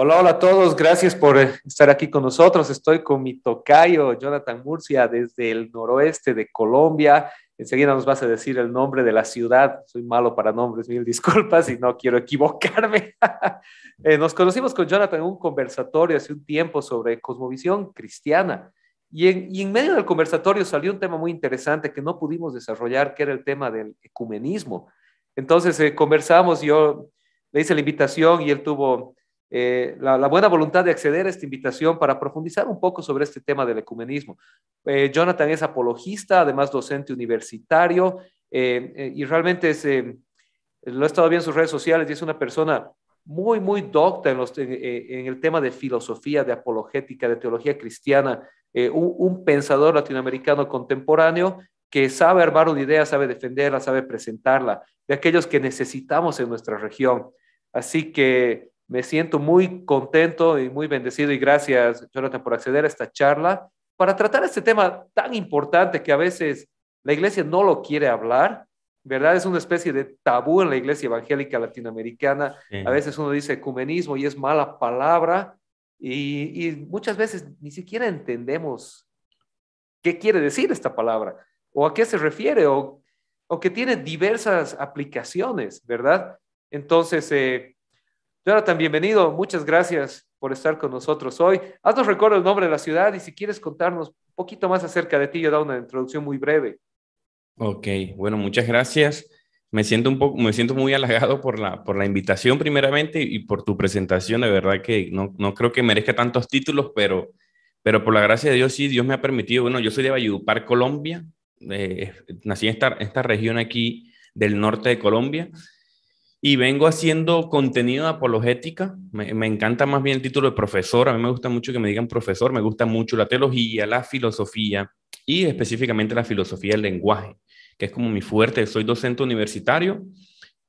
Hola, hola a todos. Gracias por estar aquí con nosotros. Estoy con mi tocayo, Jonathan Murcia, desde el noroeste de Colombia. Enseguida nos vas a decir el nombre de la ciudad. Soy malo para nombres, mil disculpas y no quiero equivocarme. Nos conocimos con Jonathan en un conversatorio hace un tiempo sobre cosmovisión cristiana. Y en medio del conversatorio salió un tema muy interesante que no pudimos desarrollar, que era el tema del ecumenismo. Entonces conversamos, yo le hice la invitación y él tuvo la buena voluntad de acceder a esta invitación para profundizar un poco sobre este tema del ecumenismo. Jonathan es apologista, además docente universitario, y realmente lo he estado viendo en sus redes sociales y es una persona muy, muy docta en el tema de filosofía, de apologética, de teología cristiana, un pensador latinoamericano contemporáneo que sabe armar una idea, sabe defenderla, sabe presentarla, de aquellos que necesitamos en nuestra región. Así que me siento muy contento y muy bendecido y gracias, Jonathan, por acceder a esta charla para tratar este tema tan importante que a veces la iglesia no lo quiere hablar, ¿verdad? Es una especie de tabú en la iglesia evangélica latinoamericana. A Sí. veces uno dice ecumenismo y es mala palabra y muchas veces ni siquiera entendemos qué quiere decir esta palabra o a qué se refiere o que tiene diversas aplicaciones, ¿verdad? Entonces, Jonathan, bienvenido. Muchas gracias por estar con nosotros hoy. Haznos recuerdo el nombre de la ciudad y si quieres contarnos un poquito más acerca de ti, yo he dado una introducción muy breve. Ok, bueno, muchas gracias. Me siento muy halagado por la invitación primeramente y por tu presentación. De verdad que no creo que merezca tantos títulos, pero por la gracia de Dios sí, Dios me ha permitido. Bueno, yo soy de Valledupar, Colombia. Nací en esta región aquí del norte de Colombia y vengo haciendo contenido de apologética. Me encanta más bien el título de profesor. A mí me gusta mucho que me digan profesor. Me gusta mucho la teología, la filosofía y específicamente la filosofía del lenguaje, que es como mi fuerte. Soy docente universitario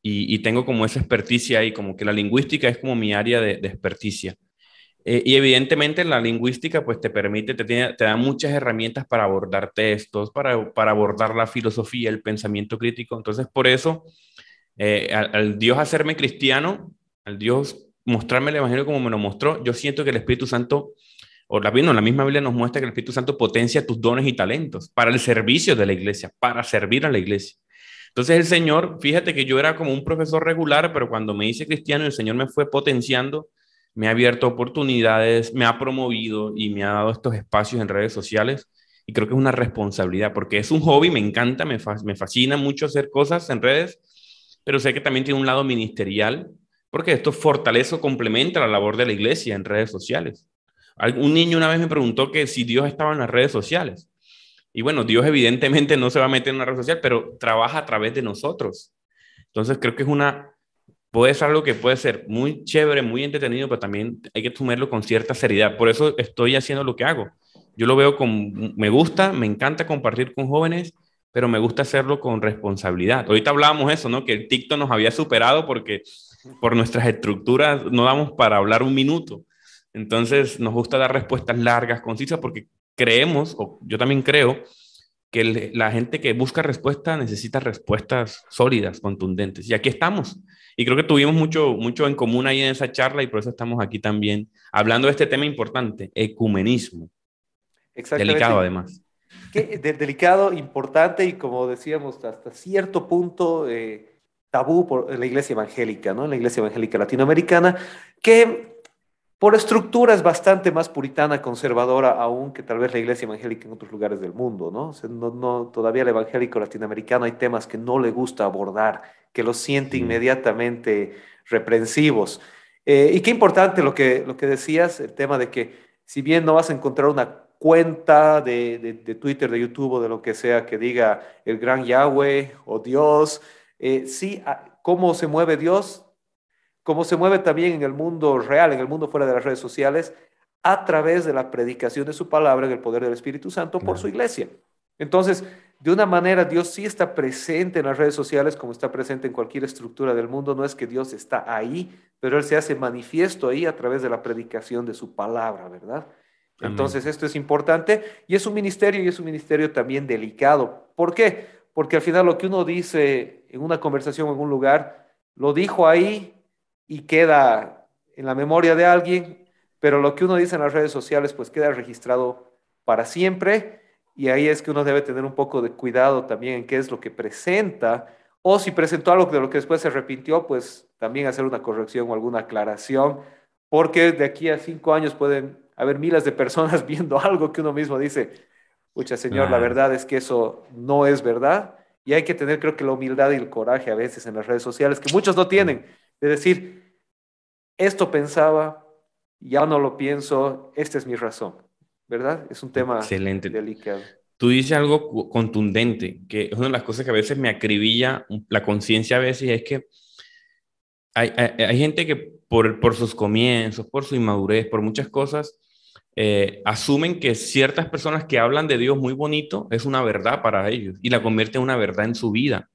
y tengo como esa experticia ahí, como que la lingüística es como mi área de experticia. Y evidentemente la lingüística pues te permite, te da muchas herramientas para abordar textos, para abordar la filosofía, el pensamiento crítico. Entonces por eso al Dios hacerme cristiano, al Dios mostrarme el Evangelio como me lo mostró, yo siento que el Espíritu Santo, la misma Biblia nos muestra que el Espíritu Santo potencia tus dones y talentos para el servicio de la iglesia, para servir a la iglesia. Entonces el Señor, fíjate que yo era como un profesor regular, pero cuando me hice cristiano, el Señor me fue potenciando, me ha abierto oportunidades, me ha promovido y me ha dado estos espacios en redes sociales. Y creo que es una responsabilidad, porque es un hobby, me encanta, me fascina mucho hacer cosas en redes, pero sé que también tiene un lado ministerial, porque esto fortalece o complementa la labor de la iglesia en redes sociales. Un niño una vez me preguntó que si Dios estaba en las redes sociales. Y bueno, Dios evidentemente no se va a meter en una red social, pero trabaja a través de nosotros. Entonces creo que puede ser algo que puede ser muy chévere, muy entretenido, pero también hay que tomarlo con cierta seriedad. Por eso estoy haciendo lo que hago. Yo lo veo me gusta, me encanta compartir con jóvenes, pero me gusta hacerlo con responsabilidad. Ahorita hablábamos eso, ¿no? Que el TikTok nos había superado porque por nuestras estructuras no damos para hablar un minuto. Entonces nos gusta dar respuestas largas, concisas, porque creemos, o yo también creo, que la gente que busca respuesta necesita respuestas sólidas, contundentes. Y aquí estamos. Y creo que tuvimos mucho en común ahí en esa charla y por eso estamos aquí también hablando de este tema importante, ecumenismo, delicado Exactamente. además. Delicado, importante y como decíamos, hasta cierto punto tabú en la iglesia evangélica, ¿no? En la iglesia evangélica latinoamericana, que por estructura es bastante más puritana, conservadora aún que tal vez la iglesia evangélica en otros lugares del mundo, ¿no? O sea, todavía el evangélico latinoamericano hay temas que no le gusta abordar, que los siente Sí, inmediatamente reprensivos. Y qué importante lo que decías, el tema de que si bien no vas a encontrar una cuenta de Twitter, de YouTube o de lo que sea que diga el gran Yahweh o Dios, sí, cómo se mueve Dios, cómo se mueve también en el mundo real, en el mundo fuera de las redes sociales, a través de la predicación de su palabra en el poder del Espíritu Santo por su claro. iglesia. Entonces, de una manera, Dios sí está presente en las redes sociales como está presente en cualquier estructura del mundo. No es que Dios está ahí, pero Él se hace manifiesto ahí a través de la predicación de su palabra, ¿verdad? Amén. Entonces, esto es importante y es un ministerio y es un ministerio también delicado. ¿Por qué? Porque al final lo que uno dice en una conversación en un lugar, lo dijo ahí y queda en la memoria de alguien, pero lo que uno dice en las redes sociales pues queda registrado para siempre y ahí es que uno debe tener un poco de cuidado también en qué es lo que presenta o si presentó algo de lo que después se arrepintió, pues también hacer una corrección o alguna aclaración, porque de aquí a 5 años pueden haber miles de personas viendo algo que uno mismo dice, pucha señor, la Claro. verdad es que eso no es verdad y hay que tener creo que la humildad y el coraje a veces en las redes sociales, que muchos no tienen, de decir, esto pensaba, ya no lo pienso, esta es mi razón, ¿verdad? Es un tema Excelente. delicado. Tú dices algo contundente, que es una de las cosas que a veces me acribilla la conciencia a veces, es que hay gente que por sus comienzos, por su inmadurez, por muchas cosas, asumen que ciertas personas que hablan de Dios muy bonito es una verdad para ellos y la convierte en una verdad en su vida.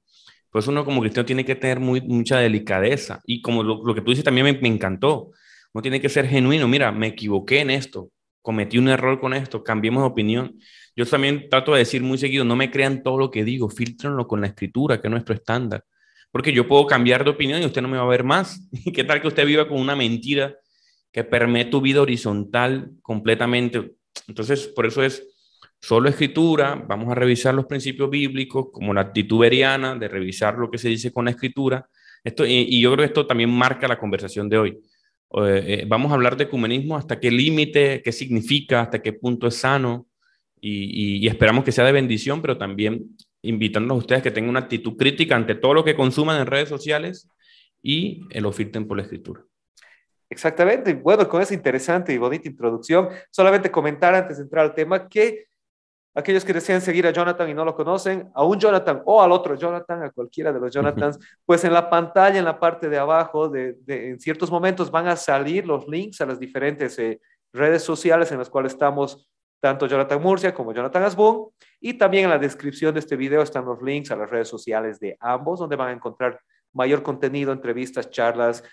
Por eso uno como cristiano tiene que tener mucha delicadeza. Y como lo que tú dices también me encantó. Uno tiene que ser genuino. Mira, me equivoqué en esto, cometí un error con esto, cambiemos de opinión. Yo también trato de decir muy seguido, no me crean todo lo que digo, filtrenlo con la escritura, que es nuestro estándar. Porque yo puedo cambiar de opinión y usted no me va a ver más. ¿Qué tal que usted viva con una mentira que permee tu vida horizontal completamente? Entonces, por eso es solo escritura, vamos a revisar los principios bíblicos, como la actitud beriana de revisar lo que se dice con la escritura. Y yo creo que esto también marca la conversación de hoy. Vamos a hablar de ecumenismo, hasta qué límite, qué significa, hasta qué punto es sano, y esperamos que sea de bendición, pero también invitándolos a ustedes que tengan una actitud crítica ante todo lo que consuman en redes sociales y lo filtren por la escritura. Exactamente. Bueno, con esa interesante y bonita introducción, solamente comentar antes de entrar al tema que aquellos que desean seguir a Jonathan y no lo conocen, a un Jonathan o al otro Jonathan, a cualquiera de los Jonathans, pues en la pantalla, en la parte de abajo, en ciertos momentos van a salir los links a las diferentes redes sociales en las cuales estamos, tanto Jonathan Murcia como Jonathan Asbun, y también en la descripción de este video están los links a las redes sociales de ambos, donde van a encontrar mayor contenido, entrevistas, charlas,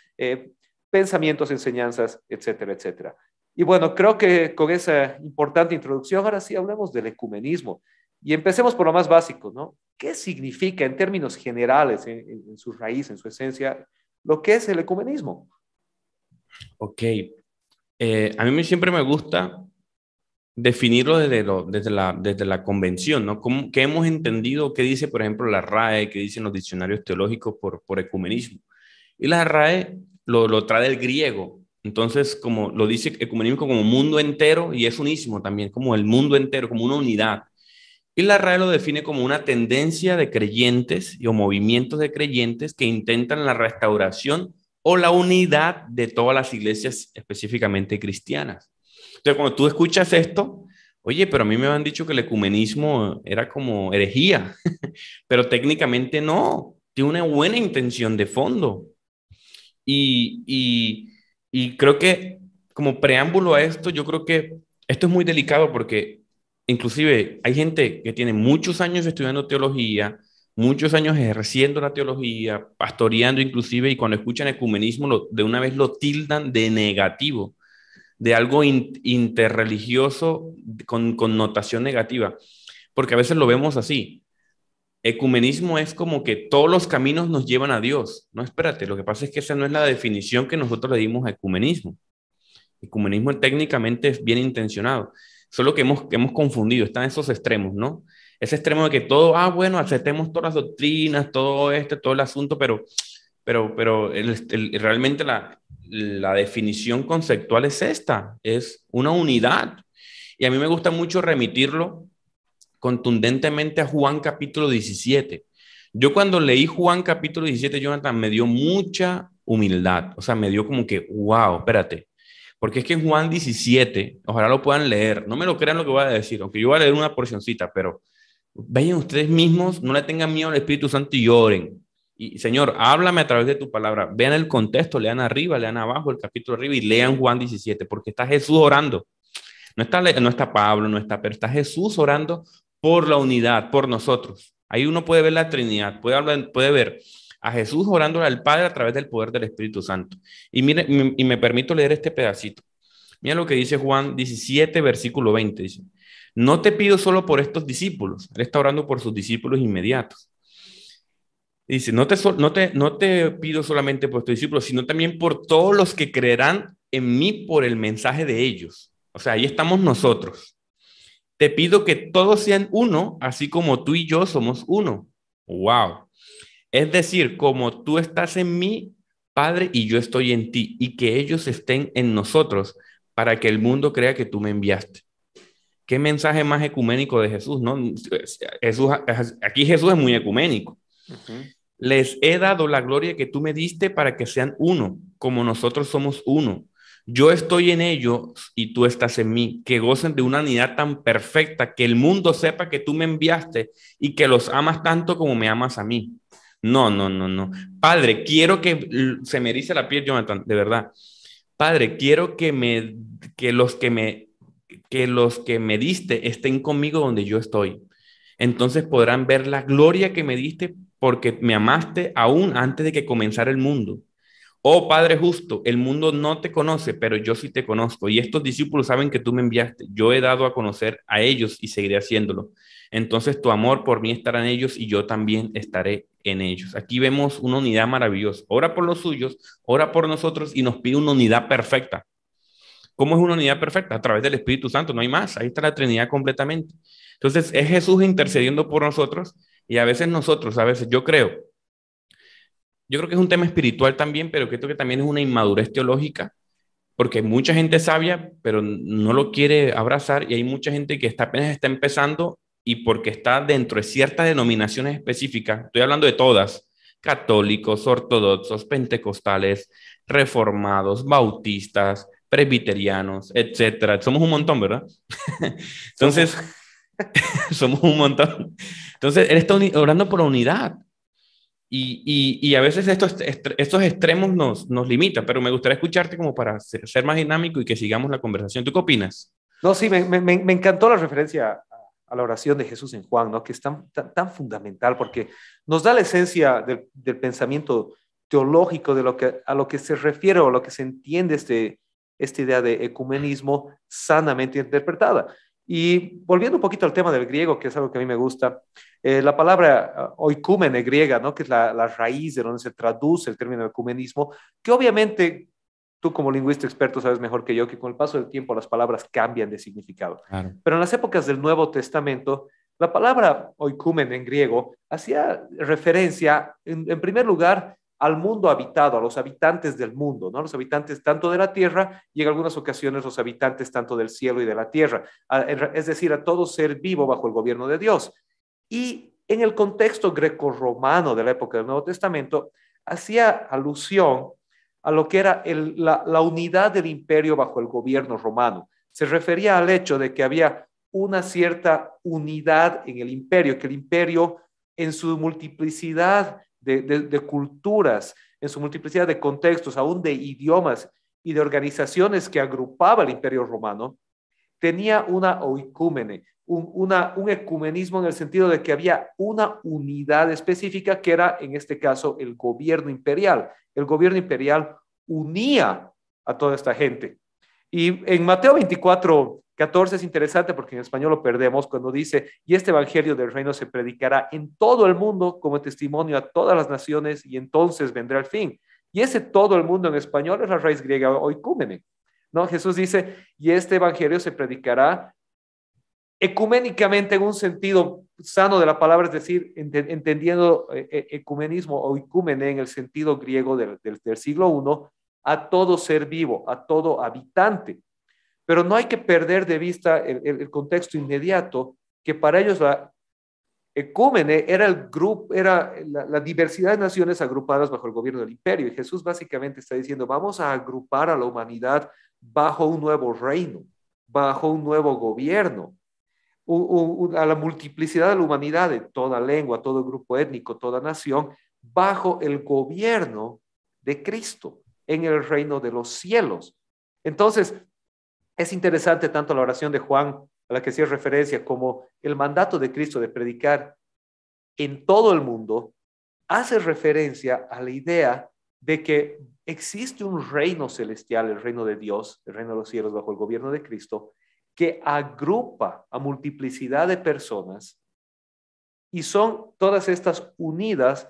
pensamientos, enseñanzas, etcétera, etcétera. Y bueno, creo que con esa importante introducción, ahora sí hablemos del ecumenismo. Y empecemos por lo más básico, ¿no? ¿Qué significa en términos generales, en su raíz, en su esencia, lo que es el ecumenismo? Ok, a mí siempre me gusta definirlo desde la convención, ¿no? ¿Qué hemos entendido? ¿Qué dice, por ejemplo, la RAE? ¿Qué dicen los diccionarios teológicos por ecumenismo? Y la RAE lo trae del griego. Entonces, como lo dice ecumenismo como mundo entero, y es unísimo también, como el mundo entero, como una unidad. Y la RAE lo define como una tendencia de creyentes o movimientos de creyentes que intentan la restauración o la unidad de todas las iglesias específicamente cristianas. Entonces, cuando tú escuchas esto, oye, pero a mí me han dicho que el ecumenismo era como herejía, pero técnicamente no, tiene una buena intención de fondo. Y, y, y creo que como preámbulo a esto, yo creo que esto es muy delicado porque inclusive hay gente que tiene muchos años estudiando teología, muchos años ejerciendo la teología, pastoreando inclusive, y cuando escuchan ecumenismo de una vez lo tildan de negativo, de algo interreligioso con connotación negativa, porque a veces lo vemos así. Ecumenismo es como que todos los caminos nos llevan a Dios. No, espérate, lo que pasa es que esa no es la definición que nosotros le dimos a ecumenismo. Ecumenismo técnicamente es bien intencionado, solo que hemos confundido, están esos extremos, ¿no? Ese extremo de que todo, bueno, aceptemos todas las doctrinas, todo el asunto, pero realmente la definición conceptual es esta, es una unidad. Y a mí me gusta mucho remitirlo contundentemente a Juan capítulo 17. Yo cuando leí Juan capítulo 17, Jonathan, me dio mucha humildad, o sea, me dio como que, wow, espérate, porque es que en Juan 17, ojalá lo puedan leer, no me lo crean lo que voy a decir, aunque yo voy a leer una porcioncita, pero vayan ustedes mismos, no le tengan miedo al Espíritu Santo y oren. Y Señor, háblame a través de tu palabra. Vean el contexto, lean arriba, lean abajo, el capítulo arriba y lean Juan 17, porque está Jesús orando. No está Pablo, no está, pero está Jesús orando por la unidad, por nosotros. Ahí uno puede ver la Trinidad, puede ver a Jesús orando al Padre a través del poder del Espíritu Santo. Y mire, y me permito leer este pedacito. Mira lo que dice Juan 17, versículo 20. Dice, no te pido solo por estos discípulos. Él está orando por sus discípulos inmediatos. Dice, no te pido solamente por tus discípulos, sino también por todos los que creerán en mí por el mensaje de ellos. O sea, ahí estamos nosotros. Te pido que todos sean uno, así como tú y yo somos uno. Wow. Es decir, como tú estás en mí, Padre, y yo estoy en ti, y que ellos estén en nosotros, para que el mundo crea que tú me enviaste. ¿Qué mensaje más ecuménico de Jesús, no? Jesús, aquí Jesús es muy ecuménico. Ujú. Les he dado la gloria que tú me diste para que sean uno, como nosotros somos uno. Yo estoy en ellos y tú estás en mí, que gocen de una unidad tan perfecta que el mundo sepa que tú me enviaste y que los amas tanto como me amas a mí. No, no, no, no. Padre, quiero que se me erice la piel, Jonathan, de verdad. Padre, quiero que los que me diste estén conmigo donde yo estoy. Entonces podrán ver la gloria que me diste porque me amaste aún antes de que comenzara el mundo. Oh Padre justo, el mundo no te conoce, pero yo sí te conozco. Y estos discípulos saben que tú me enviaste. Yo he dado a conocer a ellos y seguiré haciéndolo. Entonces tu amor por mí estará en ellos y yo también estaré en ellos. Aquí vemos una unidad maravillosa. Ora por los suyos, ora por nosotros y nos pide una unidad perfecta. ¿Cómo es una unidad perfecta? A través del Espíritu Santo, no hay más. Ahí está la Trinidad completamente. Entonces es Jesús intercediendo por nosotros y a veces nosotros, a veces yo creo que es un tema espiritual también, pero creo que también es una inmadurez teológica, porque hay mucha gente sabia, pero no lo quiere abrazar y hay mucha gente que apenas está empezando y porque está dentro de ciertas denominaciones específicas, estoy hablando de todas, católicos, ortodoxos, pentecostales, reformados, bautistas, presbiterianos, etcétera. Somos un montón, ¿verdad? Somos. Entonces, somos un montón. Entonces, él está orando por la unidad. Y a veces estos extremos nos limitan, pero me gustaría escucharte como para ser más dinámico y que sigamos la conversación. ¿Tú qué opinas? No, sí, me encantó la referencia a la oración de Jesús en Juan, ¿no? Que es tan fundamental porque nos da la esencia del pensamiento teológico de a lo que se refiere o a lo que se entiende esta idea de ecumenismo sanamente interpretada. Y volviendo un poquito al tema del griego, que es algo que a mí me gusta, la palabra oikúmene griega, ¿no? Que es la raíz de donde se traduce el término ecumenismo, que obviamente tú como lingüista experto sabes mejor que yo que con el paso del tiempo las palabras cambian de significado. Claro. Pero en las épocas del Nuevo Testamento, la palabra oikumen en griego hacía referencia, en primer lugar, al mundo habitado, a los habitantes del mundo, ¿no? Los habitantes tanto de la tierra y en algunas ocasiones los habitantes tanto del cielo y de la tierra, es decir, a todo ser vivo bajo el gobierno de Dios. Y en el contexto grecorromano de la época del Nuevo Testamento, hacía alusión a lo que era la unidad del imperio bajo el gobierno romano. Se refería al hecho de que había una cierta unidad en el imperio, que el imperio en su multiplicidad de culturas, en su multiplicidad de contextos, aún de idiomas y de organizaciones que agrupaba el imperio romano, tenía una oicúmene, un ecumenismo en el sentido de que había una unidad específica que era, en este caso, el gobierno imperial. El gobierno imperial unía a toda esta gente. Y en Mateo 24:14 es interesante porque en español lo perdemos cuando dice, y este evangelio del reino se predicará en todo el mundo como testimonio a todas las naciones y entonces vendrá el fin. Y ese todo el mundo en español es la raíz griega oikúmene. ¿No? Jesús dice, y este evangelio se predicará ecuménicamente en un sentido sano de la palabra, es decir, entendiendo ecumenismo o ecúmene en el sentido griego del siglo I, a todo ser vivo, a todo habitante. Pero no hay que perder de vista el contexto inmediato, que para ellos la ecúmene era el grupo, era la diversidad de naciones agrupadas bajo el gobierno del imperio. Y Jesús básicamente está diciendo, vamos a agrupar a la humanidad bajo un nuevo reino, bajo un nuevo gobierno, a la multiplicidad de la humanidad, de toda lengua, todo grupo étnico, toda nación, bajo el gobierno de Cristo en el reino de los cielos. Entonces, es interesante tanto la oración de Juan a la que hacía referencia como el mandato de Cristo de predicar en todo el mundo, hace referencia a la idea de que existe un reino celestial, el reino de Dios, el reino de los cielos bajo el gobierno de Cristo, que agrupa a multiplicidad de personas y son todas estas unidas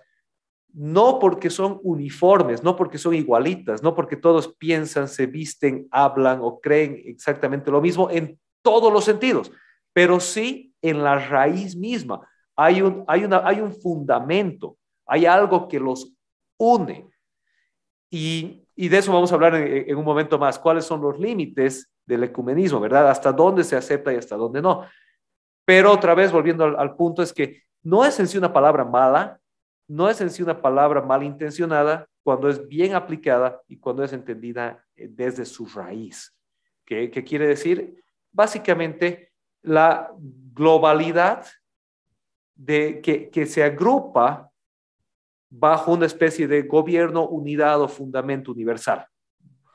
no porque son uniformes, no porque son igualitas, no porque todos piensan, se visten, hablan o creen exactamente lo mismo en todos los sentidos, pero sí en la raíz misma. Hay un fundamento, hay algo que los une. Y de eso vamos a hablar en un momento más. ¿Cuáles son los límites del ecumenismo, verdad? ¿Hasta dónde se acepta y hasta dónde no? Pero otra vez, volviendo al punto, es que no es en sí una palabra mala, no es en sí una palabra malintencionada cuando es bien aplicada y cuando es entendida desde su raíz. ¿Qué quiere decir? Básicamente, la globalidad que se agrupa bajo una especie de gobierno, unidad o fundamento universal,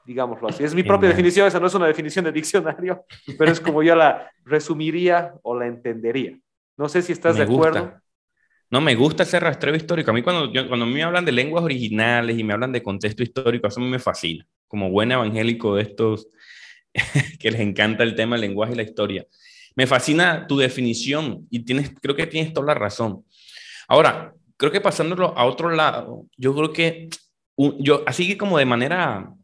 digámoslo así. Es mi propia Genial. definición, esa no es una definición de diccionario, pero es como yo la resumiría o la entendería. No sé si estás de Me acuerdo. gusta. No, me gusta ese rastreo histórico. A mí cuando me hablan de lenguas originales y me hablan de contexto histórico, eso a mí me fascina. Como buen evangélico de estos que les encanta el tema del lenguaje y la historia. Me fascina tu definición y creo que tienes toda la razón. Ahora, creo que pasándolo a otro lado, yo creo que yo, así que como de manera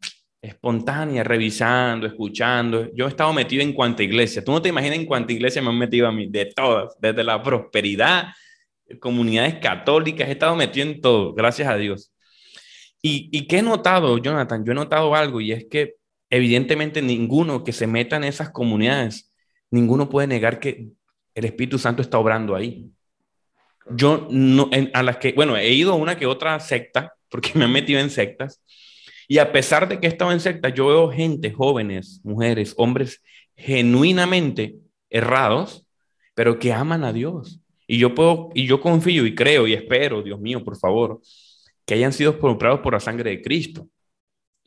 espontánea, revisando, escuchando, yo he estado metido en cuanta iglesia. Tú no te imaginas en cuánta iglesia me han metido a mí, de todas, desde la prosperidad, comunidades católicas, he estado metido en todo, gracias a Dios. ¿Y qué he notado, Jonathan? Yo he notado algo y es que evidentemente ninguno que se meta en esas comunidades, ninguno puede negar que el Espíritu Santo está obrando ahí. Yo no, a las que, bueno, he ido a una que otra secta, porque me han metido en sectas, y a pesar de que he estado en sectas, yo veo gente, jóvenes, mujeres, hombres, genuinamente errados, pero que aman a Dios. Y yo confío y creo y espero, Dios mío, por favor, que hayan sido comprados por la sangre de Cristo.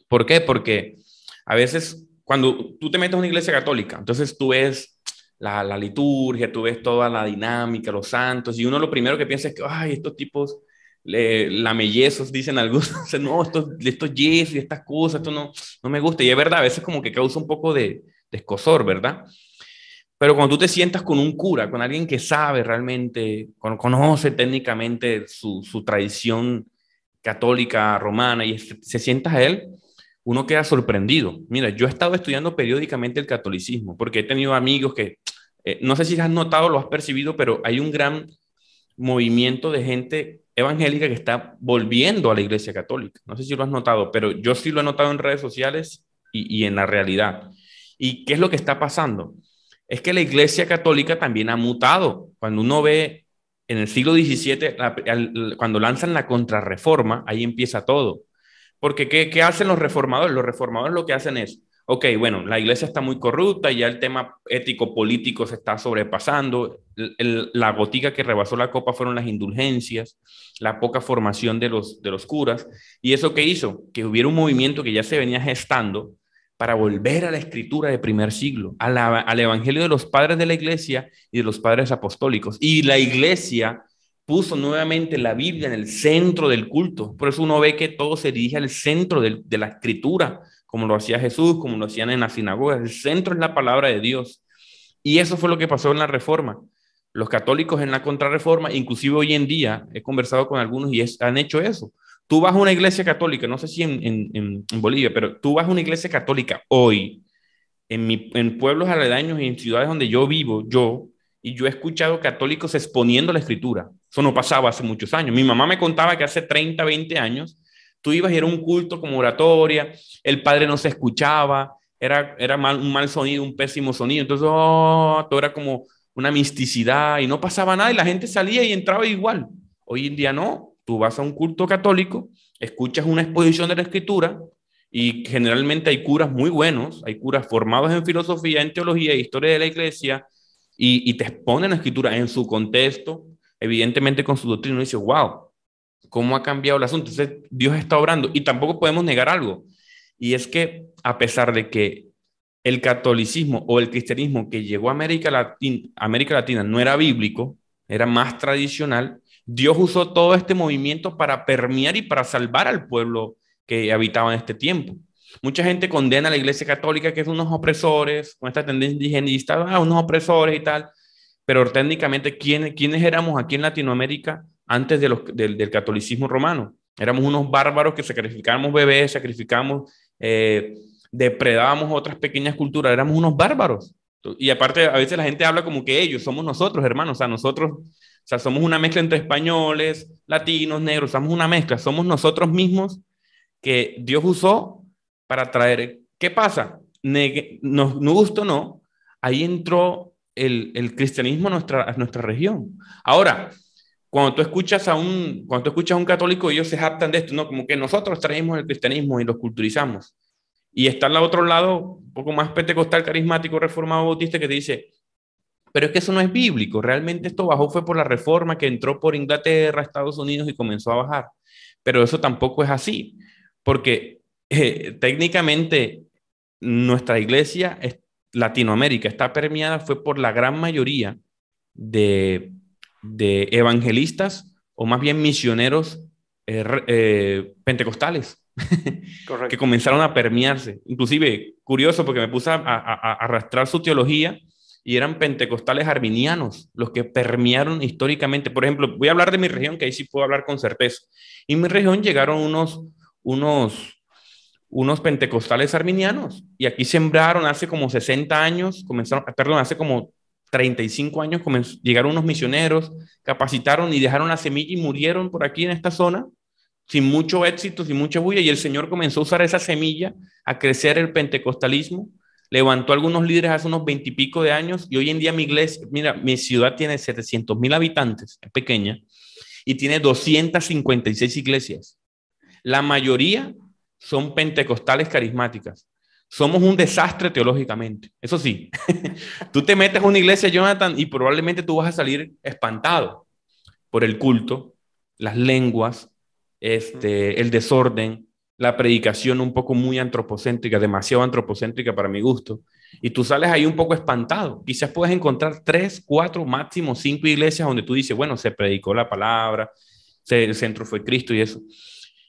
¿Por qué? Porque a veces cuando tú te metes a una iglesia católica, entonces tú ves la liturgia, tú ves toda la dinámica, los santos, y uno lo primero que piensa es que, ay, estos tipos lamellezos, dicen algunos, no, estos yesos y estas cosas, esto no me gusta. Y es verdad, a veces como que causa un poco de escozor, ¿verdad? Pero cuando tú te sientas con un cura, con alguien que sabe realmente, conoce técnicamente su tradición católica romana y se sientas a él, uno queda sorprendido. Mira, yo he estado estudiando periódicamente el catolicismo porque he tenido amigos que, no sé si has notado, lo has percibido, pero hay un gran movimiento de gente evangélica que está volviendo a la iglesia católica. No sé si lo has notado, pero yo sí lo he notado en redes sociales y en la realidad. ¿Y qué es lo que está pasando? Es que la iglesia católica también ha mutado. Cuando uno ve en el siglo XVII, cuando lanzan la contrarreforma, ahí empieza todo. Porque ¿qué hacen los reformadores? Los reformadores lo que hacen es, ok, bueno, la iglesia está muy corrupta, ya el tema ético-político se está sobrepasando, la gotica que rebasó la copa fueron las indulgencias, la poca formación de los curas, y eso qué hizo, que hubiera un movimiento que ya se venía gestando para volver a la escritura del primer siglo, al evangelio de los padres de la iglesia y de los padres apostólicos. Y la iglesia puso nuevamente la Biblia en el centro del culto. Por eso uno ve que todo se dirige al centro de la escritura, como lo hacía Jesús, como lo hacían en las sinagogas. El centro es la palabra de Dios. Y eso fue lo que pasó en la Reforma. Los católicos en la Contrarreforma, inclusive hoy en día, he conversado con algunos y han hecho eso. Tú vas a una iglesia católica, no sé si en Bolivia, pero tú vas a una iglesia católica hoy, en pueblos aledaños y en ciudades donde yo vivo, y yo he escuchado católicos exponiendo la escritura. Eso no pasaba hace muchos años. Mi mamá me contaba que hace 30, 20 años, tú ibas y era un culto como oratoria, el padre no se escuchaba, era un mal sonido, un pésimo sonido, entonces todo era como una misticidad y no pasaba nada y la gente salía y entraba igual. Hoy en día no, tú vas a un culto católico, escuchas una exposición de la escritura y generalmente hay curas muy buenos, hay curas formados en filosofía, en teología, historia de la iglesia, y te exponen la escritura en su contexto, evidentemente con su doctrina, y dice, wow, ¿cómo ha cambiado el asunto? Entonces, Dios está obrando, y tampoco podemos negar algo, y es que a pesar de que el catolicismo o el cristianismo que llegó a América Latina no era bíblico, era más tradicional, Dios usó todo este movimiento para permear y para salvar al pueblo que habitaba en este tiempo. Mucha gente condena a la iglesia católica que es unos opresores, con esta tendencia indigenista, unos opresores y tal, pero técnicamente, ¿quiénes éramos aquí en Latinoamérica antes del catolicismo romano? Éramos unos bárbaros que sacrificábamos bebés, depredábamos otras pequeñas culturas, éramos unos bárbaros. Y aparte, a veces la gente habla como que ellos, somos nosotros, hermanos, o sea, nosotros, o sea, somos una mezcla entre españoles, latinos, negros, somos una mezcla, somos nosotros mismos que Dios usó para traer. ¿Qué pasa? Nos gusta o no, ahí entró el cristianismo a nuestra región. Ahora, cuando tú escuchas a un católico, ellos se jactan de esto, ¿no? Como que nosotros traemos el cristianismo y los culturizamos. Y está al otro lado, un poco más pentecostal, carismático, reformado, bautista, que te dice, pero es que eso no es bíblico, realmente esto bajó fue por la reforma que entró por Inglaterra, Estados Unidos y comenzó a bajar. Pero eso tampoco es así, porque técnicamente nuestra iglesia, Latinoamérica, está permeada fue por la gran mayoría de, de evangelistas o más bien misioneros pentecostales que Correcto. comenzaron a permearse. Inclusive, curioso, porque me puse a arrastrar su teología y eran pentecostales arminianos los que permearon históricamente. Por ejemplo, voy a hablar de mi región, que ahí sí puedo hablar con certeza. En mi región llegaron unos, unos pentecostales arminianos y aquí sembraron hace como 60 años, comenzaron, perdón, hace como 35 años llegaron unos misioneros, capacitaron y dejaron la semilla y murieron por aquí en esta zona sin mucho éxito, sin mucha bulla, y el Señor comenzó a usar esa semilla a crecer el pentecostalismo, levantó algunos líderes hace unos 20 y pico de años, y hoy en día mi iglesia, mira, mi ciudad tiene 700,000 habitantes, es pequeña, y tiene 256 iglesias. La mayoría son pentecostales carismáticas. Somos un desastre teológicamente. Eso sí, tú te metes a una iglesia, Jonathan, y probablemente tú vas a salir espantado por el culto, las lenguas, el desorden, la predicación un poco muy antropocéntrica, demasiado antropocéntrica para mi gusto, y tú sales ahí un poco espantado. Quizás puedes encontrar 3, 4, máximo 5 iglesias donde tú dices, bueno, se predicó la palabra, el centro fue Cristo y eso.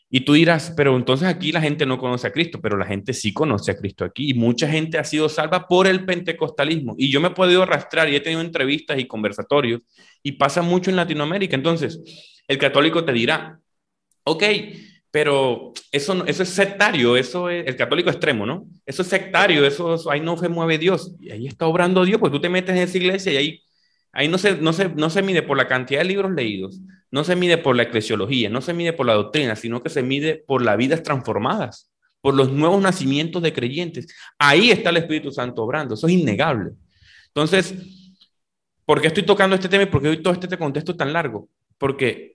Y tú dirás, pero entonces aquí la gente no conoce a Cristo, pero la gente sí conoce a Cristo aquí y mucha gente ha sido salva por el pentecostalismo. Y yo me he podido arrastrar y he tenido entrevistas y conversatorios y pasa mucho en Latinoamérica. Entonces, el católico te dirá, ok, pero eso es sectario, eso es el católico extremo, ¿no? Eso es sectario, eso ahí no se mueve Dios. Y ahí está obrando Dios, pues tú te metes en esa iglesia y ahí no se mide por la cantidad de libros leídos, no se mide por la eclesiología, no se mide por la doctrina, sino que se mide por las vidas transformadas, por los nuevos nacimientos de creyentes. Ahí está el Espíritu Santo obrando, eso es innegable. Entonces, ¿por qué estoy tocando este tema y por qué hoy todo este contexto tan largo? Porque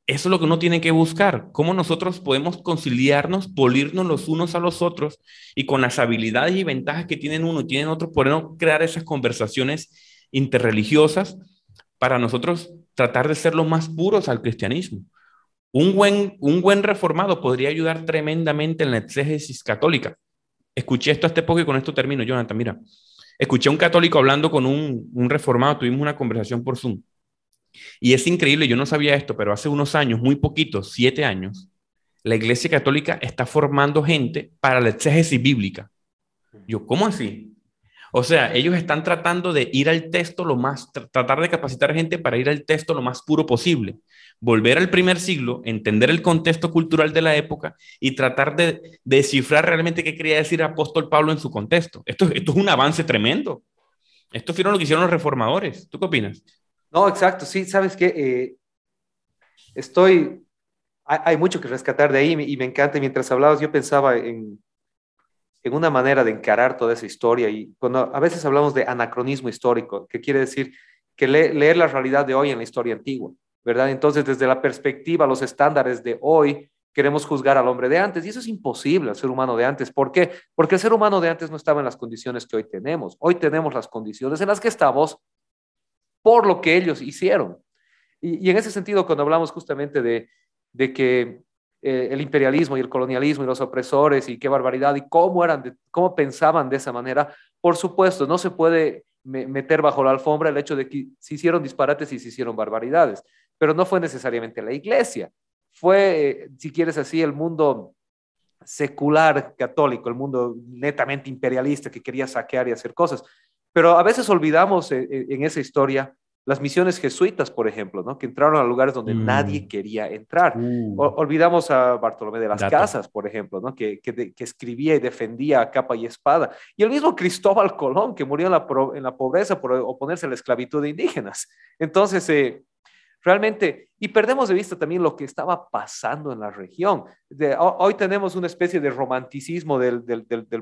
eso es lo que uno tiene que buscar, cómo nosotros podemos conciliarnos, polirnos los unos a los otros y con las habilidades y ventajas que tienen uno y tienen otros, podemos crear esas conversaciones interreligiosas para nosotros tratar de ser los más puros al cristianismo. Un buen reformado podría ayudar tremendamente en la exégesis católica. Escuché esto hace poco y con esto termino, Jonathan. Mira, escuché a un católico hablando con un reformado, tuvimos una conversación por Zoom. Y es increíble, yo no sabía esto, pero hace unos años, muy poquitos, 7 años, la Iglesia Católica está formando gente para la exégesis bíblica. Yo, ¿cómo así? O sea, ellos están tratando de ir al texto tratar de capacitar gente para ir al texto lo más puro posible, volver al primer siglo, entender el contexto cultural de la época y tratar de descifrar realmente qué quería decir el apóstol Pablo en su contexto. Esto es un avance tremendo. Esto fue lo que hicieron los reformadores. ¿Tú qué opinas? No, exacto, sí, sabes que estoy, hay mucho que rescatar de ahí y me encanta. Mientras hablabas, yo pensaba en una manera de encarar toda esa historia y cuando a veces hablamos de anacronismo histórico, que quiere decir que leer la realidad de hoy en la historia antigua, ¿verdad? Entonces, desde la perspectiva, los estándares de hoy, queremos juzgar al hombre de antes y eso es imposible al ser humano de antes. ¿Por qué? Porque el ser humano de antes no estaba en las condiciones que hoy tenemos. Hoy tenemos las condiciones en las que estamos por lo que ellos hicieron. Y en ese sentido, cuando hablamos justamente de que el imperialismo y el colonialismo y los opresores y qué barbaridad y cómo pensaban de esa manera, por supuesto, no se puede meter bajo la alfombra el hecho de que se hicieron disparates y se hicieron barbaridades, pero no fue necesariamente la iglesia, fue, si quieres así, el mundo secular católico, el mundo netamente imperialista que quería saquear y hacer cosas. Pero a veces olvidamos en esa historia Las misiones jesuitas, por ejemplo, ¿no? Que entraron a lugares donde nadie quería entrar. Olvidamos a Bartolomé de las Dato. Casas, por ejemplo, ¿no? Que escribía y defendía a capa y espada. Y el mismo Cristóbal Colón, que murió en la pobreza por oponerse a la esclavitud de indígenas. Entonces, realmente, y perdemos de vista también lo que estaba pasando en la región. Hoy tenemos una especie de romanticismo del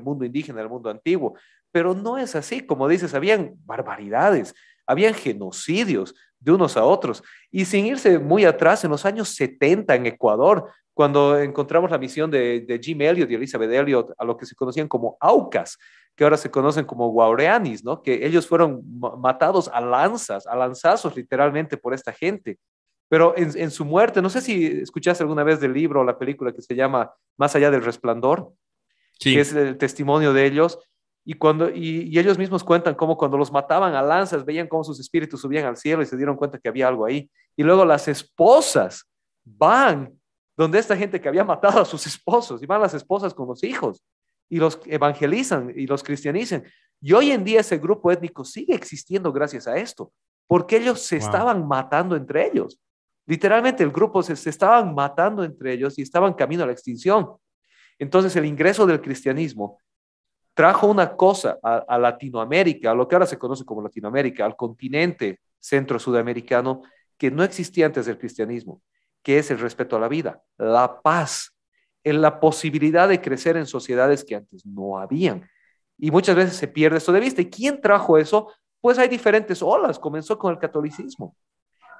mundo indígena, del mundo antiguo, pero no es así. Como dices, habían barbaridades, habían genocidios de unos a otros. Y sin irse muy atrás, en los años 70 en Ecuador, cuando encontramos la misión de Jim Elliot y Elizabeth Elliot a lo que se conocían como Aucas, que ahora se conocen como guaureanis, ¿no? Que ellos fueron matados a lanzas, a lanzazos literalmente por esta gente. Pero en su muerte, no sé si escuchaste alguna vez del libro o la película que se llama Más allá del resplandor, que es Sí. el testimonio de ellos, y ellos mismos cuentan cómo cuando los mataban a lanzas, veían cómo sus espíritus subían al cielo y se dieron cuenta que había algo ahí. Y luego las esposas van donde esta gente que había matado a sus esposos, y van las esposas con los hijos, y los evangelizan y los cristianizan. Y hoy en día ese grupo étnico sigue existiendo gracias a esto, porque ellos se Wow. estaban matando entre ellos. Literalmente el grupo se estaban matando entre ellos y estaban camino a la extinción. Entonces el ingreso del cristianismo trajo una cosa a Latinoamérica, a lo que ahora se conoce como Latinoamérica, al continente centro-sudamericano, que no existía antes del cristianismo, que es el respeto a la vida, la paz, en la posibilidad de crecer en sociedades que antes no habían. Y muchas veces se pierde esto de vista. ¿Y quién trajo eso? Pues hay diferentes olas. Comenzó con el catolicismo.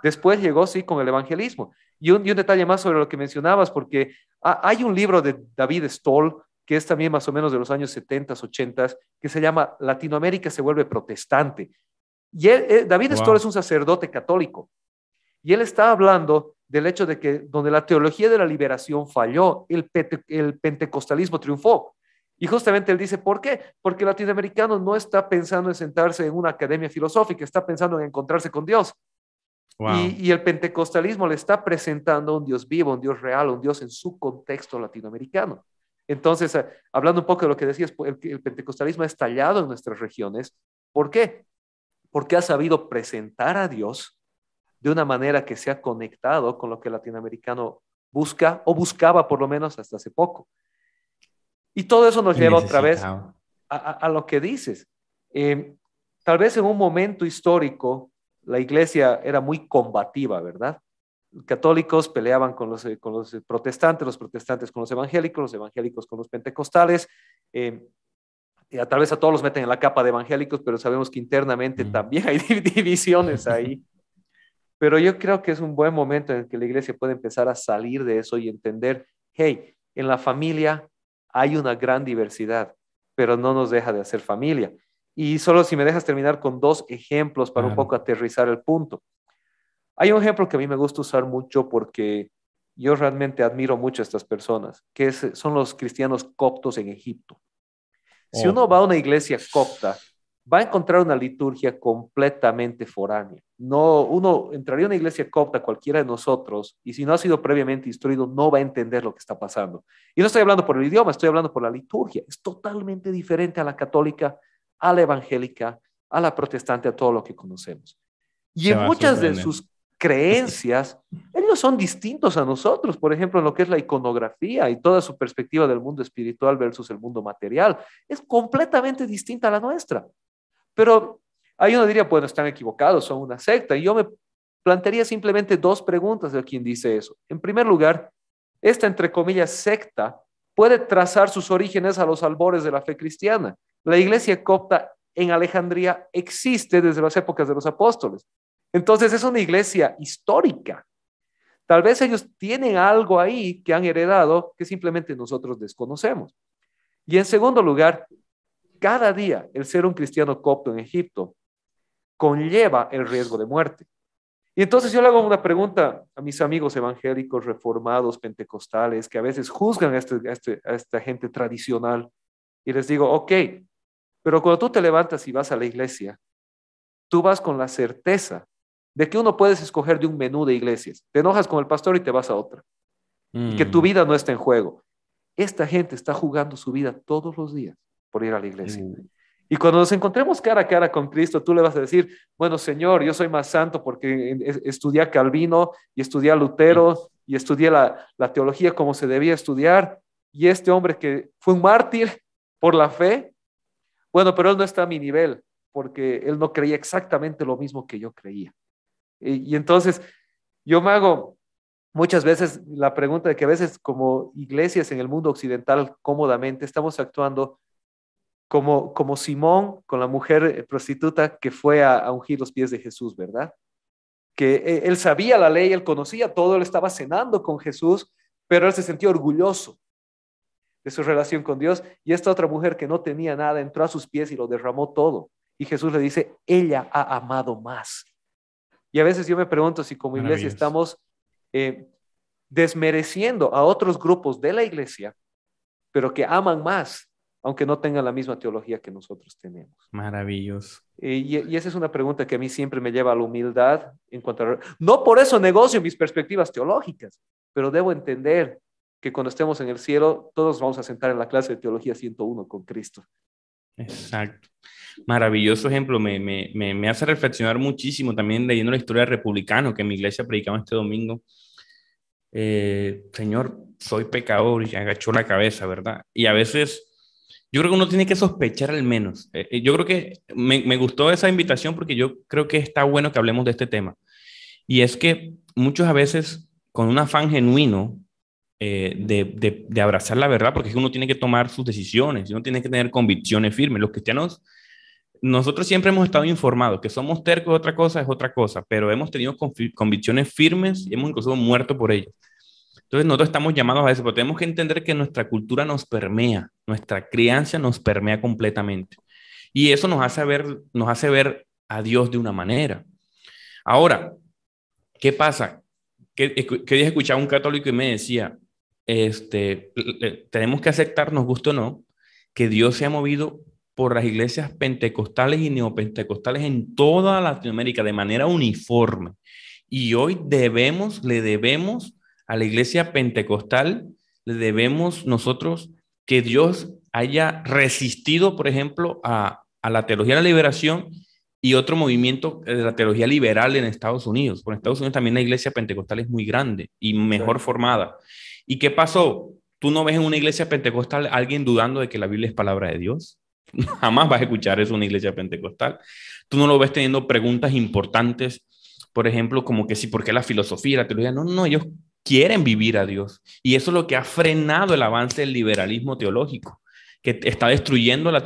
Después llegó, sí, con el evangelismo. Y un detalle más sobre lo que mencionabas, porque hay un libro de David Stoll, que es también más o menos de los años 70, 80, que se llama Latinoamérica se vuelve protestante. Y David Stoll es Wow. un sacerdote católico. Y él está hablando del hecho de que donde la teología de la liberación falló, el pentecostalismo triunfó. Y justamente él dice, ¿por qué? Porque el latinoamericano no está pensando en sentarse en una academia filosófica, está pensando en encontrarse con Dios. Wow. Y el pentecostalismo le está presentando a un Dios vivo, un Dios real, un Dios en su contexto latinoamericano. Entonces, hablando un poco de lo que decías, el pentecostalismo ha estallado en nuestras regiones. ¿Por qué? Porque ha sabido presentar a Dios de una manera que se ha conectado con lo que el latinoamericano busca o buscaba por lo menos hasta hace poco. Y todo eso nos Y lleva otra vez necesitaba. a lo que dices. Eh, Tal vez en un momento histórico la iglesia era muy combativa, ¿verdad? Católicos peleaban con los protestantes, los protestantes con los evangélicos con los pentecostales. Tal vez a todos los meten en la capa de evangélicos, pero sabemos que internamente también hay divisiones ahí. Pero yo creo que es un buen momento en el que la iglesia puede empezar a salir de eso y entender, hey, en la familia hay una gran diversidad, pero no nos deja de hacer familia. Y solo si me dejas terminar con dos ejemplos para un poco Claro. aterrizar el punto. Hay un ejemplo que a mí me gusta usar mucho porque yo realmente admiro mucho a estas personas, son los cristianos coptos en Egipto. Si uno Oh, va a una iglesia copta, va a encontrar una liturgia completamente foránea. No, uno entraría a una iglesia copta, cualquiera de nosotros, y si no ha sido previamente instruido, no va a entender lo que está pasando. Y no estoy hablando por el idioma, estoy hablando por la liturgia. Es totalmente diferente a la católica, a la evangélica, a la protestante, a todo lo que conocemos. Y se en va a muchas de sorprender. sus creencias, ellos son distintos a nosotros, por ejemplo, en lo que es la iconografía y toda su perspectiva del mundo espiritual versus el mundo material, es completamente distinta a la nuestra. Pero ahí uno diría, bueno, están equivocados, son una secta. Y yo me plantearía simplemente dos preguntas de quien dice eso. En primer lugar, esta, entre comillas, secta puede trazar sus orígenes a los albores de la fe cristiana. La iglesia copta en Alejandría existe desde las épocas de los apóstoles. Entonces es una iglesia histórica. Tal vez ellos tienen algo ahí que han heredado que simplemente nosotros desconocemos. Y en segundo lugar, cada día el ser un cristiano copto en Egipto conlleva el riesgo de muerte. Y entonces yo le hago una pregunta a mis amigos evangélicos, reformados, pentecostales, que a veces juzgan a esta gente tradicional, y les digo, ok, pero cuando tú te levantas y vas a la iglesia, tú vas con la certeza de que uno puedes escoger de un menú de iglesias. Te enojas con el pastor y te vas a otra. Y que tu Mm, vida no está en juego. Esta gente está jugando su vida todos los días por ir a la iglesia. uh, Y cuando nos encontremos cara a cara con Cristo, tú le vas a decir, bueno, Señor, yo soy más santo porque estudié a Calvino y estudié a Lutero y estudié la teología como se debía estudiar. Y este hombre que fue un mártir por la fe, bueno, pero él no está a mi nivel porque él no creía exactamente lo mismo que yo creía. Y entonces yo me hago muchas veces la pregunta de que a veces como iglesias en el mundo occidental cómodamente estamos actuando como Simón con la mujer prostituta que fue a ungir los pies de Jesús, ¿verdad? Que él sabía la ley, él conocía todo, él estaba cenando con Jesús, pero él se sentía orgulloso de su relación con Dios. Y esta otra mujer que no tenía nada entró a sus pies y lo derramó todo. Y Jesús le dice, ella ha amado más. Y a veces yo me pregunto si como iglesia estamos desmereciendo a otros grupos de la iglesia, pero que aman más, aunque no tengan la misma teología que nosotros tenemos. Maravilloso. Y esa es una pregunta que a mí siempre me lleva a la humildad en cuanto a... No por eso negocio mis perspectivas teológicas, pero debo entender que cuando estemos en el cielo, todos vamos a sentar en la clase de Teología 101 con Cristo. Exacto. Maravilloso ejemplo. Me hace reflexionar muchísimo también leyendo la historia de Republicano que en mi iglesia predicamos este domingo. Señor, soy pecador y agachó la cabeza, ¿verdad? Y a veces yo creo que uno tiene que sospechar al menos. Yo creo que me gustó esa invitación porque yo creo que está bueno que hablemos de este tema. Y es que muchos a veces con un afán genuino de abrazar la verdad, porque es que uno tiene que tomar sus decisiones, uno tiene que tener convicciones firmes. Los cristianos, nosotros siempre hemos estado informados, que somos tercos es otra cosa, pero hemos tenido convicciones firmes y hemos incluso muerto por ellas. Entonces nosotros estamos llamados a eso, pero tenemos que entender que nuestra cultura nos permea, nuestra crianza nos permea completamente. Y eso nos hace ver a Dios de una manera. Ahora, ¿qué pasa? Que día escuchaba un católico y me decía, tenemos que aceptar, nos guste o no, que Dios se ha movido por las iglesias pentecostales y neopentecostales en toda Latinoamérica de manera uniforme. Y hoy le debemos a la iglesia pentecostal, le debemos nosotros que Dios haya resistido, por ejemplo, a la teología de la liberación y otro movimiento de la teología liberal en Estados Unidos. Por Estados Unidos también la iglesia pentecostal es muy grande y mejor formada. ¿Y qué pasó? ¿Tú no ves en una iglesia pentecostal a alguien dudando de que la Biblia es palabra de Dios? Jamás vas a escuchar eso en una iglesia pentecostal. Tú no lo ves teniendo preguntas importantes, por ejemplo, como que sí, ¿por qué la filosofía, la teología? No, no, ellos quieren vivir a Dios. Y eso es lo que ha frenado el avance del liberalismo teológico, que está destruyendo a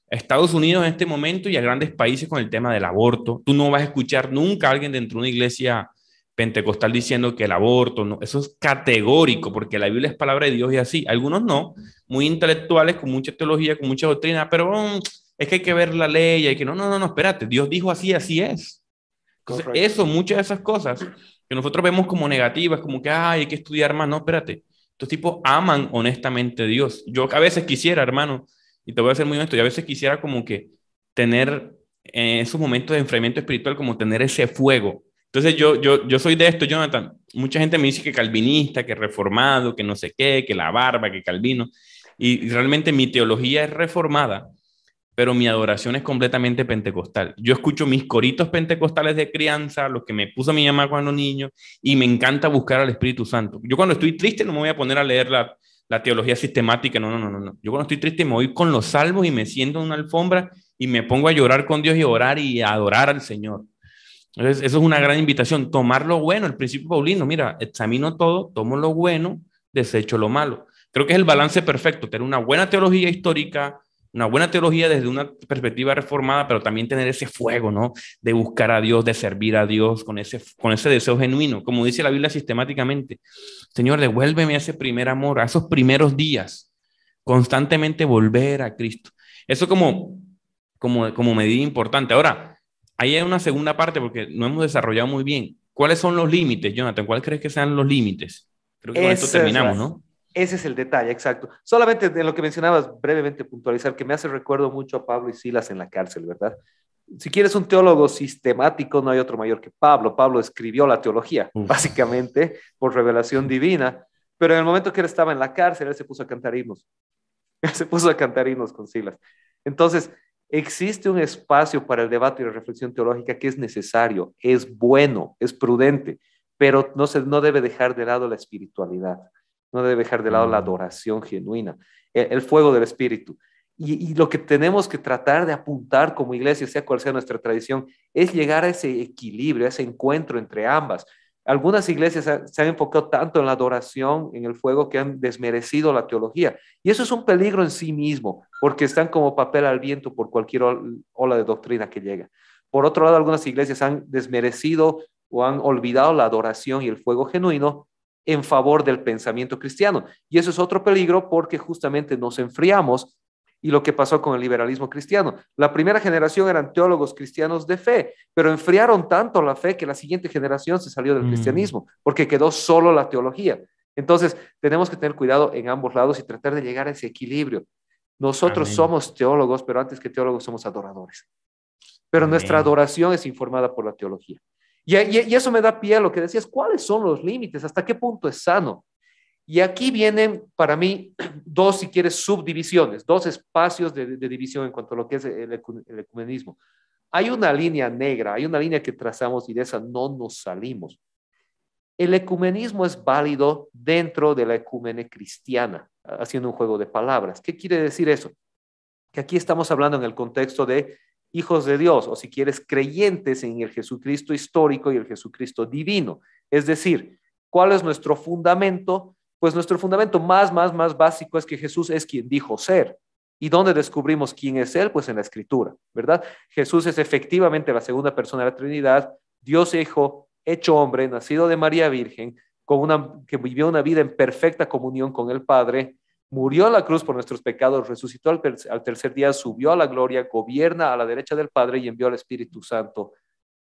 Estados Unidos en este momento y a grandes países con el tema del aborto. Tú no vas a escuchar nunca a alguien dentro de una iglesia pentecostal diciendo que el aborto, no, eso es categórico, porque la Biblia es palabra de Dios y así. Algunos no, muy intelectuales, con mucha teología, con mucha doctrina, pero es que hay que ver la ley, hay que no, espérate, Dios dijo así, así es. Entonces, eso, muchas de esas cosas que nosotros vemos como negativas, como que hay que estudiar más, no, espérate. Estos tipos aman honestamente a Dios. Yo a veces quisiera, hermano, y te voy a ser muy honesto, yo a veces quisiera como que tener en esos momentos de enfriamiento espiritual, como tener ese fuego. Entonces yo soy de esto, Jonathan. Mucha gente me dice que calvinista, que reformado, que no sé qué, que la barba, que Calvino. Y realmente mi teología es reformada, pero mi adoración es completamente pentecostal. Yo escucho mis coritos pentecostales de crianza, los que me puso mi mamá cuando niño, y me encanta buscar al Espíritu Santo. Yo cuando estoy triste no me voy a poner a leer la teología sistemática, no. Yo cuando estoy triste me voy con los salmos y me siento en una alfombra y me pongo a llorar con Dios y orar y a adorar al Señor. Entonces, eso es una gran invitación, tomar lo bueno, el principio paulino, mira, examino todo, tomo lo bueno, desecho lo malo. Creo que es el balance perfecto, tener una buena teología histórica, una buena teología desde una perspectiva reformada, pero también tener ese fuego, ¿no? De buscar a Dios, de servir a Dios con ese deseo genuino, como dice la Biblia sistemáticamente. Señor, devuélveme a ese primer amor, a esos primeros días, constantemente volver a Cristo. Eso como medida importante. Ahora, ahí hay una segunda parte porque no hemos desarrollado muy bien. ¿Cuáles son los límites, Jonathan? ¿Cuáles crees que sean los límites? Creo que con esto terminamos, ¿no? Ese es el detalle, exacto. Solamente de lo que mencionabas, brevemente puntualizar, que me hace recuerdo mucho a Pablo y Silas en la cárcel, ¿verdad? Si quieres un teólogo sistemático, no hay otro mayor que Pablo. Pablo escribió la teología, básicamente, por revelación divina, pero en el momento que él estaba en la cárcel, él se puso a cantar himnos. Él se puso a cantar himnos con Silas. Entonces, existe un espacio para el debate y la reflexión teológica que es necesario, es bueno, es prudente, pero no debe dejar de lado la espiritualidad, no debe dejar de lado la Mm, adoración genuina, el fuego del espíritu. Y lo que tenemos que tratar de apuntar como iglesia, sea cual sea nuestra tradición, es llegar a ese equilibrio, a ese encuentro entre ambas. Algunas iglesias se han enfocado tanto en la adoración, en el fuego, que han desmerecido la teología. Y eso es un peligro en sí mismo, porque están como papel al viento por cualquier ola de doctrina que llega. Por otro lado, algunas iglesias han desmerecido o han olvidado la adoración y el fuego genuino en favor del pensamiento cristiano. Y eso es otro peligro porque justamente nos enfriamos y lo que pasó con el liberalismo cristiano. La primera generación eran teólogos cristianos de fe, pero enfriaron tanto la fe que la siguiente generación se salió del mm, cristianismo, porque quedó solo la teología. Entonces, tenemos que tener cuidado en ambos lados y tratar de llegar a ese equilibrio. Nosotros amén, somos teólogos, pero antes que teólogos somos adoradores. Pero nuestra amén. adoración es informada por la teología. Y eso me da pie a lo que decías, ¿cuáles son los límites? ¿Hasta qué punto es sano? Y aquí vienen para mí dos, si quieres, subdivisiones, dos espacios de división en cuanto a lo que es el ecumenismo. Hay una línea negra, hay una línea que trazamos y de esa no nos salimos. El ecumenismo es válido dentro de la ecumene cristiana, haciendo un juego de palabras. ¿Qué quiere decir eso? Que aquí estamos hablando en el contexto de hijos de Dios, o si quieres, creyentes en el Jesucristo histórico y el Jesucristo divino. Es decir, ¿cuál es nuestro fundamento? Pues nuestro fundamento más básico es que Jesús es quien dijo ser. ¿Y dónde descubrimos quién es Él? Pues en la Escritura, ¿verdad? Jesús es efectivamente la segunda persona de la Trinidad, Dios Hijo, hecho hombre, nacido de María Virgen, que vivió una vida en perfecta comunión con el Padre, murió a la cruz por nuestros pecados, resucitó al tercer día, subió a la gloria, gobierna a la derecha del Padre y envió al Espíritu Santo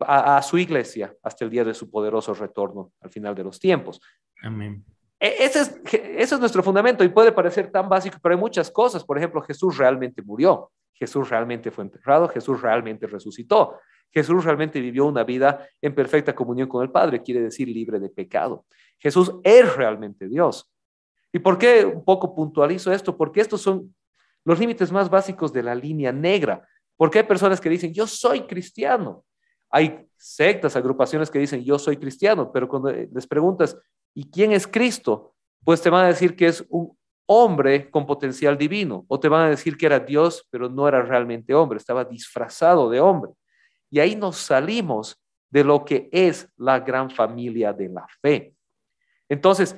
a su iglesia hasta el día de su poderoso retorno al final de los tiempos. Amén. Ese es nuestro fundamento y puede parecer tan básico, pero hay muchas cosas. Por ejemplo, Jesús realmente murió, Jesús realmente fue enterrado, Jesús realmente resucitó, Jesús realmente vivió una vida en perfecta comunión con el Padre, quiere decir libre de pecado. Jesús es realmente Dios. ¿Y por qué un poco puntualizo esto? Porque estos son los límites más básicos de la línea negra. Porque hay personas que dicen, yo soy cristiano. Hay sectas, agrupaciones que dicen, yo soy cristiano, pero cuando les preguntas, ¿y quién es Cristo? Pues te van a decir que es un hombre con potencial divino, o te van a decir que era Dios, pero no era realmente hombre, estaba disfrazado de hombre. Y ahí nos salimos de lo que es la gran familia de la fe. Entonces,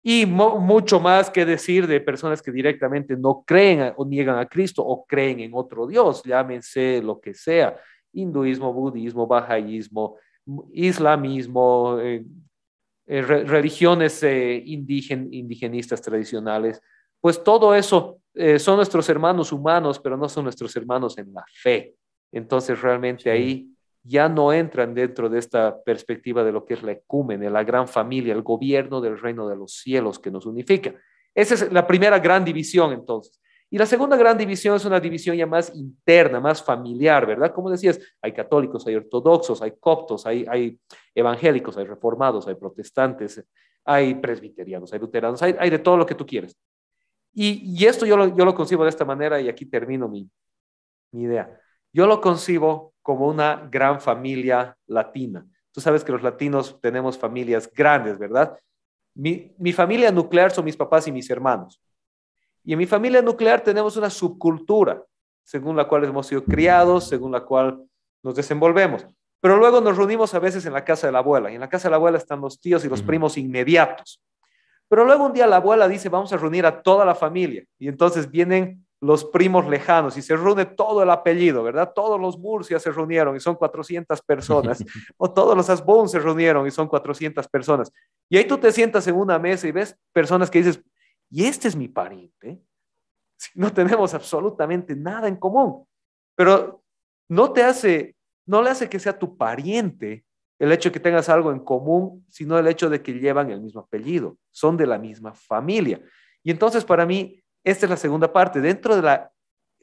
y mucho más que decir de personas que directamente no creen o niegan a Cristo o creen en otro Dios, llámense lo que sea, hinduismo, budismo, bahaísmo, islamismo, religiones indigenistas tradicionales, pues todo eso son nuestros hermanos humanos, pero no son nuestros hermanos en la fe. Entonces realmente Sí. ahí ya no entran dentro de esta perspectiva de lo que es la ecúmene, la gran familia, el gobierno del reino de los cielos que nos unifica. Esa es la primera gran división entonces. Y la segunda gran división es una división ya más interna, más familiar, ¿verdad? Como decías, hay católicos, hay ortodoxos, hay coptos, hay evangélicos, hay reformados, hay protestantes, hay presbiterianos, hay luteranos, hay de todo lo que tú quieres. Y esto yo lo concibo de esta manera y aquí termino mi idea. Yo lo concibo como una gran familia latina. Tú sabes que los latinos tenemos familias grandes, ¿verdad? Mi familia nuclear son mis papás y mis hermanos. Y en mi familia nuclear tenemos una subcultura, según la cual hemos sido criados, según la cual nos desenvolvemos. Pero luego nos reunimos a veces en la casa de la abuela, y en la casa de la abuela están los tíos y los Ujú. primos inmediatos. Pero luego un día la abuela dice, vamos a reunir a toda la familia, y entonces vienen los primos lejanos y se reúne todo el apellido, ¿verdad? Todos los Murcia se reunieron y son 400 personas, o todos los Asbun se reunieron y son 400 personas. Y ahí tú te sientas en una mesa y ves personas que dices, y este es mi pariente. No tenemos absolutamente nada en común, pero no te hace, no le hace que sea tu pariente el hecho de que tengas algo en común, sino el hecho de que llevan el mismo apellido, son de la misma familia. Y entonces para mí, esta es la segunda parte. Dentro de la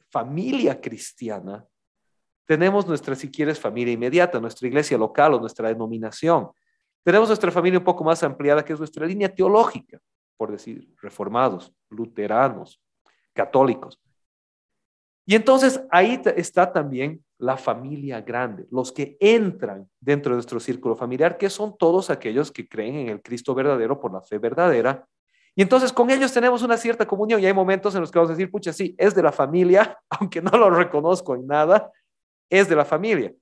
familia cristiana, tenemos nuestra, si quieres, familia inmediata, nuestra iglesia local o nuestra denominación. Tenemos nuestra familia un poco más ampliada, que es nuestra línea teológica, por decir, reformados, luteranos, católicos. Y entonces ahí está también la familia grande, los que entran dentro de nuestro círculo familiar, que son todos aquellos que creen en el Cristo verdadero por la fe verdadera. Y entonces con ellos tenemos una cierta comunión y hay momentos en los que vamos a decir, pucha, sí, es de la familia, aunque no lo reconozco en nada, es de la familia.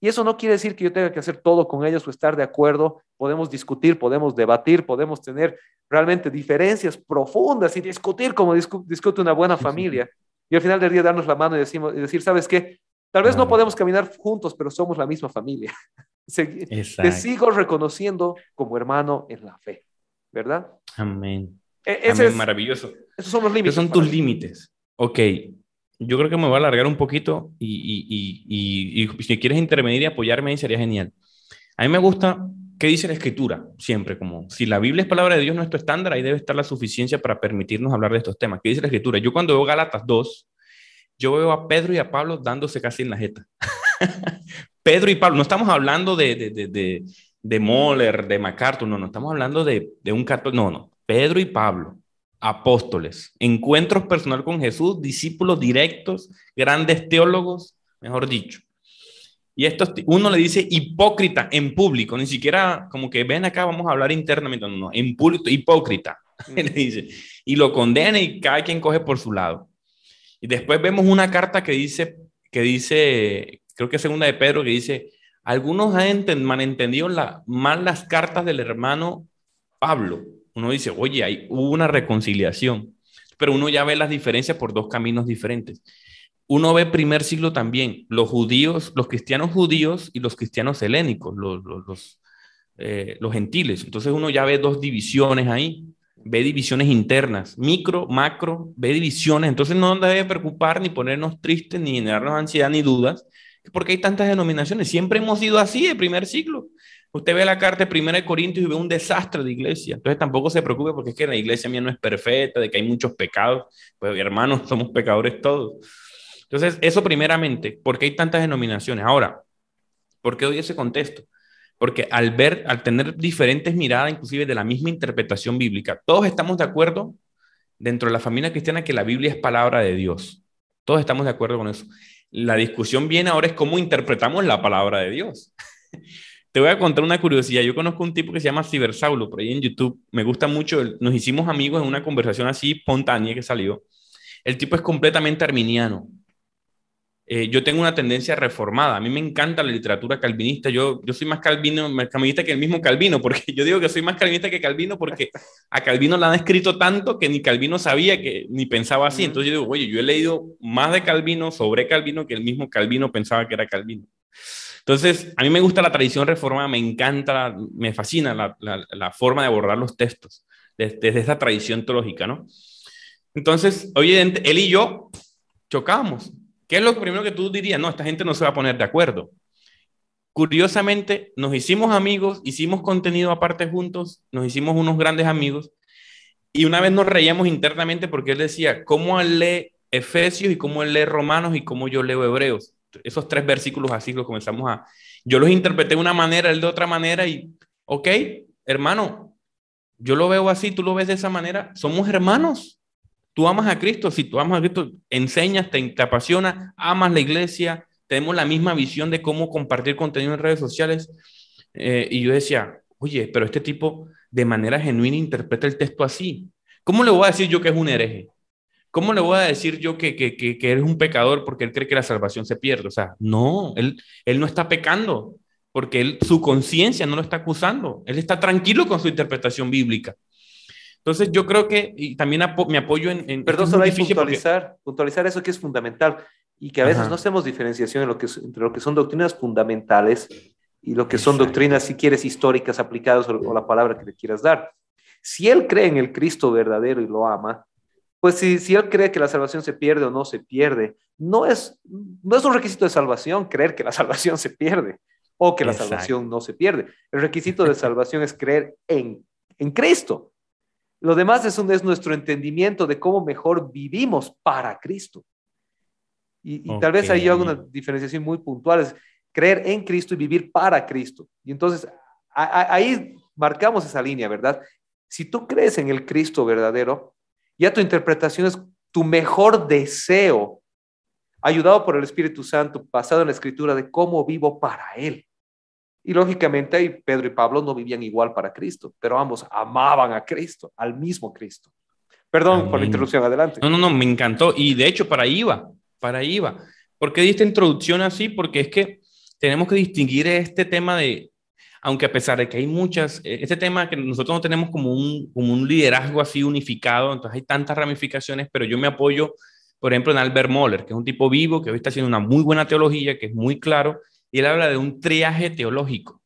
Y eso no quiere decir que yo tenga que hacer todo con ellos o estar de acuerdo. Podemos discutir, podemos debatir, podemos tener realmente diferencias profundas y discutir como discute una buena familia. Y al final del día darnos la mano y decir, ¿sabes qué? Tal vez no Claro, podemos caminar juntos, pero somos la misma familia. Te exacto. sigo reconociendo como hermano en la fe, ¿verdad? Amén. Ese Amén, es, maravilloso. esos son los Esos límites son para tus mí. límites. Ok, yo creo que me voy a alargar un poquito y si quieres intervenir y apoyarme ahí sería genial. A mí me gusta qué dice la Escritura, siempre, como si la Biblia es palabra de Dios, nuestro estándar, ahí debe estar la suficiencia para permitirnos hablar de estos temas. ¿Qué dice la Escritura? Yo cuando veo Gálatas 2, yo veo a Pedro y a Pablo dándose casi en la jeta. Pedro y Pablo, no estamos hablando de Moller, de MacArthur, no, no, estamos hablando de un católico, no, no, Pedro y Pablo, apóstoles, encuentros personal con Jesús, discípulos directos, grandes teólogos, mejor dicho. Y esto uno le dice hipócrita en público, ni siquiera como que ven acá, vamos a hablar internamente, no, no, en público, hipócrita, le dice, y lo condena y cada quien coge por su lado. Y después vemos una carta que dice, creo que es segunda de Pedro, que dice, algunos han malentendido mal las cartas del hermano Pablo. Uno dice, oye, hubo una reconciliación, pero uno ya ve las diferencias por dos caminos diferentes. Uno ve primer siglo también, los judíos, los cristianos judíos y los cristianos helénicos, los gentiles. Entonces uno ya ve dos divisiones ahí, ve divisiones internas, micro, macro, ve divisiones. Entonces no nos debe preocupar ni ponernos tristes, ni generarnos ansiedad ni dudas, porque hay tantas denominaciones. Siempre hemos sido así de primer siglo. Usted ve la carta de 1 Corintios y ve un desastre de iglesia. Entonces tampoco se preocupe porque es que la iglesia mía no es perfecta, de que hay muchos pecados. Pues hermanos, somos pecadores todos. Entonces, eso primeramente, ¿por qué hay tantas denominaciones? Ahora, ¿por qué doy ese contexto? Porque al tener diferentes miradas, inclusive de la misma interpretación bíblica, todos estamos de acuerdo dentro de la familia cristiana que la Biblia es palabra de Dios. Todos estamos de acuerdo con eso. La discusión viene ahora es cómo interpretamos la palabra de Dios. Te voy a contar una curiosidad. Yo conozco un tipo que se llama Cibersaulo, por ahí en YouTube. Me gusta mucho. Nos hicimos amigos en una conversación así espontánea que salió. El tipo es completamente arminiano. Yo tengo una tendencia reformada. A mí me encanta la literatura calvinista. Yo soy más calvinista que el mismo Calvino, porque yo digo que soy más calvinista que Calvino porque a Calvino le han escrito tanto que ni Calvino sabía que ni pensaba así. Entonces yo digo, oye, yo he leído más de Calvino sobre Calvino que el mismo Calvino pensaba que era Calvino. Entonces, a mí me gusta la tradición reformada, me encanta, me fascina la forma de abordar los textos desde esa tradición teológica, ¿no? Entonces, oye, él y yo chocábamos. ¿Qué es lo primero que tú dirías? No, esta gente no se va a poner de acuerdo. Curiosamente, nos hicimos amigos, hicimos contenido aparte juntos, nos hicimos unos grandes amigos y una vez nos reíamos internamente porque él decía, ¿cómo él lee Efesios y cómo él lee Romanos y cómo yo leo Hebreos? Esos tres versículos así los comenzamos a... Yo los interpreté de una manera, él de otra manera y, ok, hermano, yo lo veo así, tú lo ves de esa manera, somos hermanos. Tú amas a Cristo, si tú amas a Cristo, enseñas, te apasiona, amas la iglesia, tenemos la misma visión de cómo compartir contenido en redes sociales. Y yo decía, oye, pero este tipo de manera genuina interpreta el texto así. ¿Cómo le voy a decir yo que es un hereje? ¿Cómo le voy a decir yo que eres un pecador porque él cree que la salvación se pierde? O sea, no, él no está pecando porque su conciencia no lo está acusando. Él está tranquilo con su interpretación bíblica. Entonces yo creo que, y también me apoyo es que Perdón, es muy solo hay difícil porque, puntualizar eso que es fundamental y que a veces no ajá, hacemos diferenciación en entre lo que son doctrinas fundamentales y lo que son exacto, doctrinas, si quieres, históricas aplicadas o la palabra que le quieras dar. Si él cree en el Cristo verdadero y lo ama, pues si él cree que la salvación se pierde o no se pierde, no es un requisito de salvación creer que la salvación se pierde o que la exacto, salvación no se pierde. El requisito de salvación es creer en Cristo. Lo demás es nuestro entendimiento de cómo mejor vivimos para Cristo. Y tal ok, vez ahí yo hago una diferenciación muy puntual, es creer en Cristo y vivir para Cristo. Y entonces ahí marcamos esa línea, ¿verdad? Si tú crees en el Cristo verdadero, ya tu interpretación es tu mejor deseo ayudado por el Espíritu Santo, basado en la Escritura de cómo vivo para Él. Y lógicamente ahí Pedro y Pablo no vivían igual para Cristo, pero ambos amaban a Cristo, al mismo Cristo. Perdón por la Amén. interrupción, adelante. No, me encantó. Y de hecho, para ahí iba, para ahí iba. ¿Por qué diste introducción así? Porque es que tenemos que distinguir este tema de, aunque a pesar de que hay muchas, este tema que nosotros no tenemos como un liderazgo así unificado, entonces hay tantas ramificaciones, pero yo me apoyo, por ejemplo, en Albert Mohler, que es un tipo vivo, que hoy está haciendo una muy buena teología, que es muy claro, y él habla de un triaje teológico.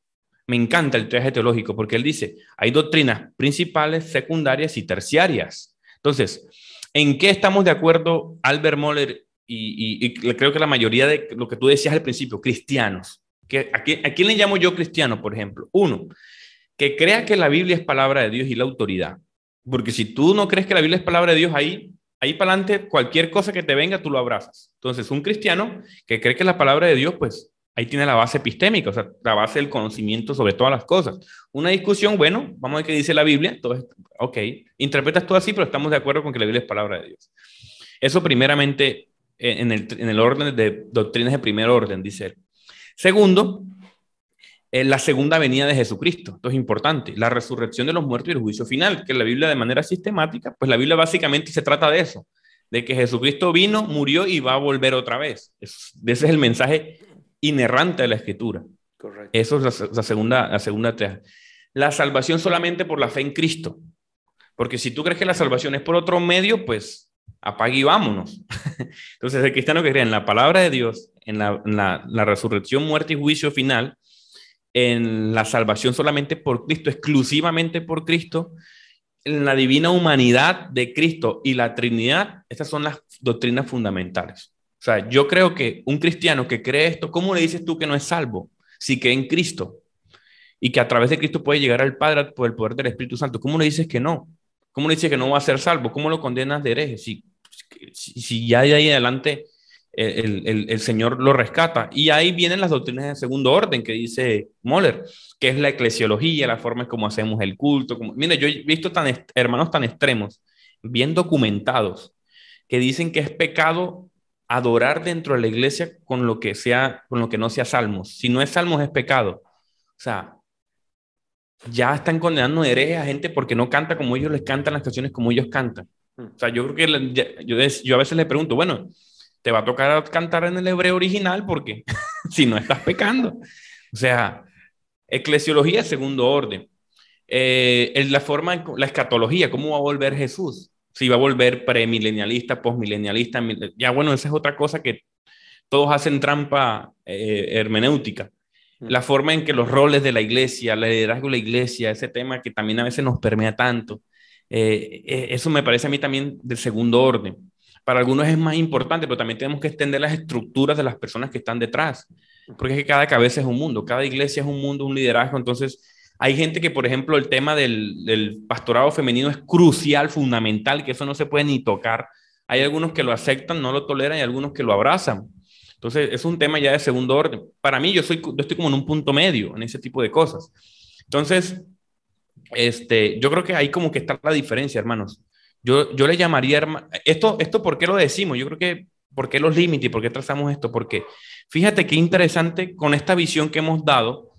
Me encanta el triaje teológico porque él dice, hay doctrinas principales, secundarias y terciarias. Entonces, ¿en qué estamos de acuerdo Albert Mohler y creo que la mayoría de lo que tú decías al principio, cristianos? ¿A quién le llamo yo cristiano, por ejemplo? Uno, que crea que la Biblia es palabra de Dios y la autoridad. Porque si tú no crees que la Biblia es palabra de Dios, ahí para adelante, cualquier cosa que te venga, tú lo abrazas. Entonces, un cristiano que cree que la palabra de Dios, pues ahí tiene la base epistémica, o sea, la base del conocimiento sobre todas las cosas. Una discusión, bueno, vamos a ver qué dice la Biblia. Entonces, ok, interpretas todo así, pero estamos de acuerdo con que la Biblia es palabra de Dios. Eso primeramente en el orden de doctrinas de primer orden, dice él. Segundo, la segunda venida de Jesucristo. Esto es importante. La resurrección de los muertos y el juicio final, que la Biblia de manera sistemática, pues la Biblia básicamente se trata de eso, de que Jesucristo vino, murió y va a volver otra vez. Ese es el mensaje inerrante de la Escritura. Correcto. Eso es la segunda teja. La salvación solamente por la fe en Cristo. Porque si tú crees que la salvación es por otro medio, pues apague y vámonos. Entonces, el cristiano que cree en la palabra de Dios, en la resurrección, muerte y juicio final, en la salvación solamente por Cristo, exclusivamente por Cristo, en la divina humanidad de Cristo y la Trinidad, estas son las doctrinas fundamentales. O sea, yo creo que un cristiano que cree esto, ¿cómo le dices tú que no es salvo? Si cree en Cristo y que a través de Cristo puede llegar al Padre por el poder del Espíritu Santo, ¿cómo le dices que no? ¿Cómo le dices que no va a ser salvo? ¿Cómo lo condenas de hereje? Si ya de ahí adelante el Señor lo rescata. Y ahí vienen las doctrinas de segundo orden que dice Mohler, que es la eclesiología, la forma en cómo hacemos el culto. Mire, yo he visto hermanos tan extremos, bien documentados, que dicen que es pecado adorar dentro de la iglesia con lo que no sea salmos. Si no es salmos, es pecado. O sea, ya están condenando herejes a gente porque no canta como ellos les cantan las canciones como ellos cantan. O sea, yo creo que yo a veces le pregunto, bueno, te va a tocar cantar en el hebreo original porque si no estás pecando. O sea, eclesiología segundo orden. La escatología, ¿cómo va a volver Jesús? Si va a volver premilenialista, postmilenialista, ya bueno, esa es otra cosa que todos hacen trampa hermenéutica. La forma en que los roles de la iglesia, el liderazgo de la iglesia, ese tema que también a veces nos permea tanto, eso me parece a mí también del segundo orden. Para algunos es más importante, pero también tenemos que extender las estructuras de las personas que están detrás, porque es que cada cabeza es un mundo, cada iglesia es un mundo, un liderazgo. Entonces, hay gente que, por ejemplo, el tema del pastorado femenino es crucial, fundamental, que eso no se puede ni tocar. Hay algunos que lo aceptan, no lo toleran, y algunos que lo abrazan. Entonces, es un tema ya de segundo orden. Para mí, yo estoy como en un punto medio en ese tipo de cosas. Entonces, yo creo que ahí como que está la diferencia, hermanos. Yo le llamaría, esto, ¿por qué lo decimos? Yo creo que, ¿por qué los límites? ¿Por qué trazamos esto? Porque fíjate qué interesante con esta visión que hemos dado,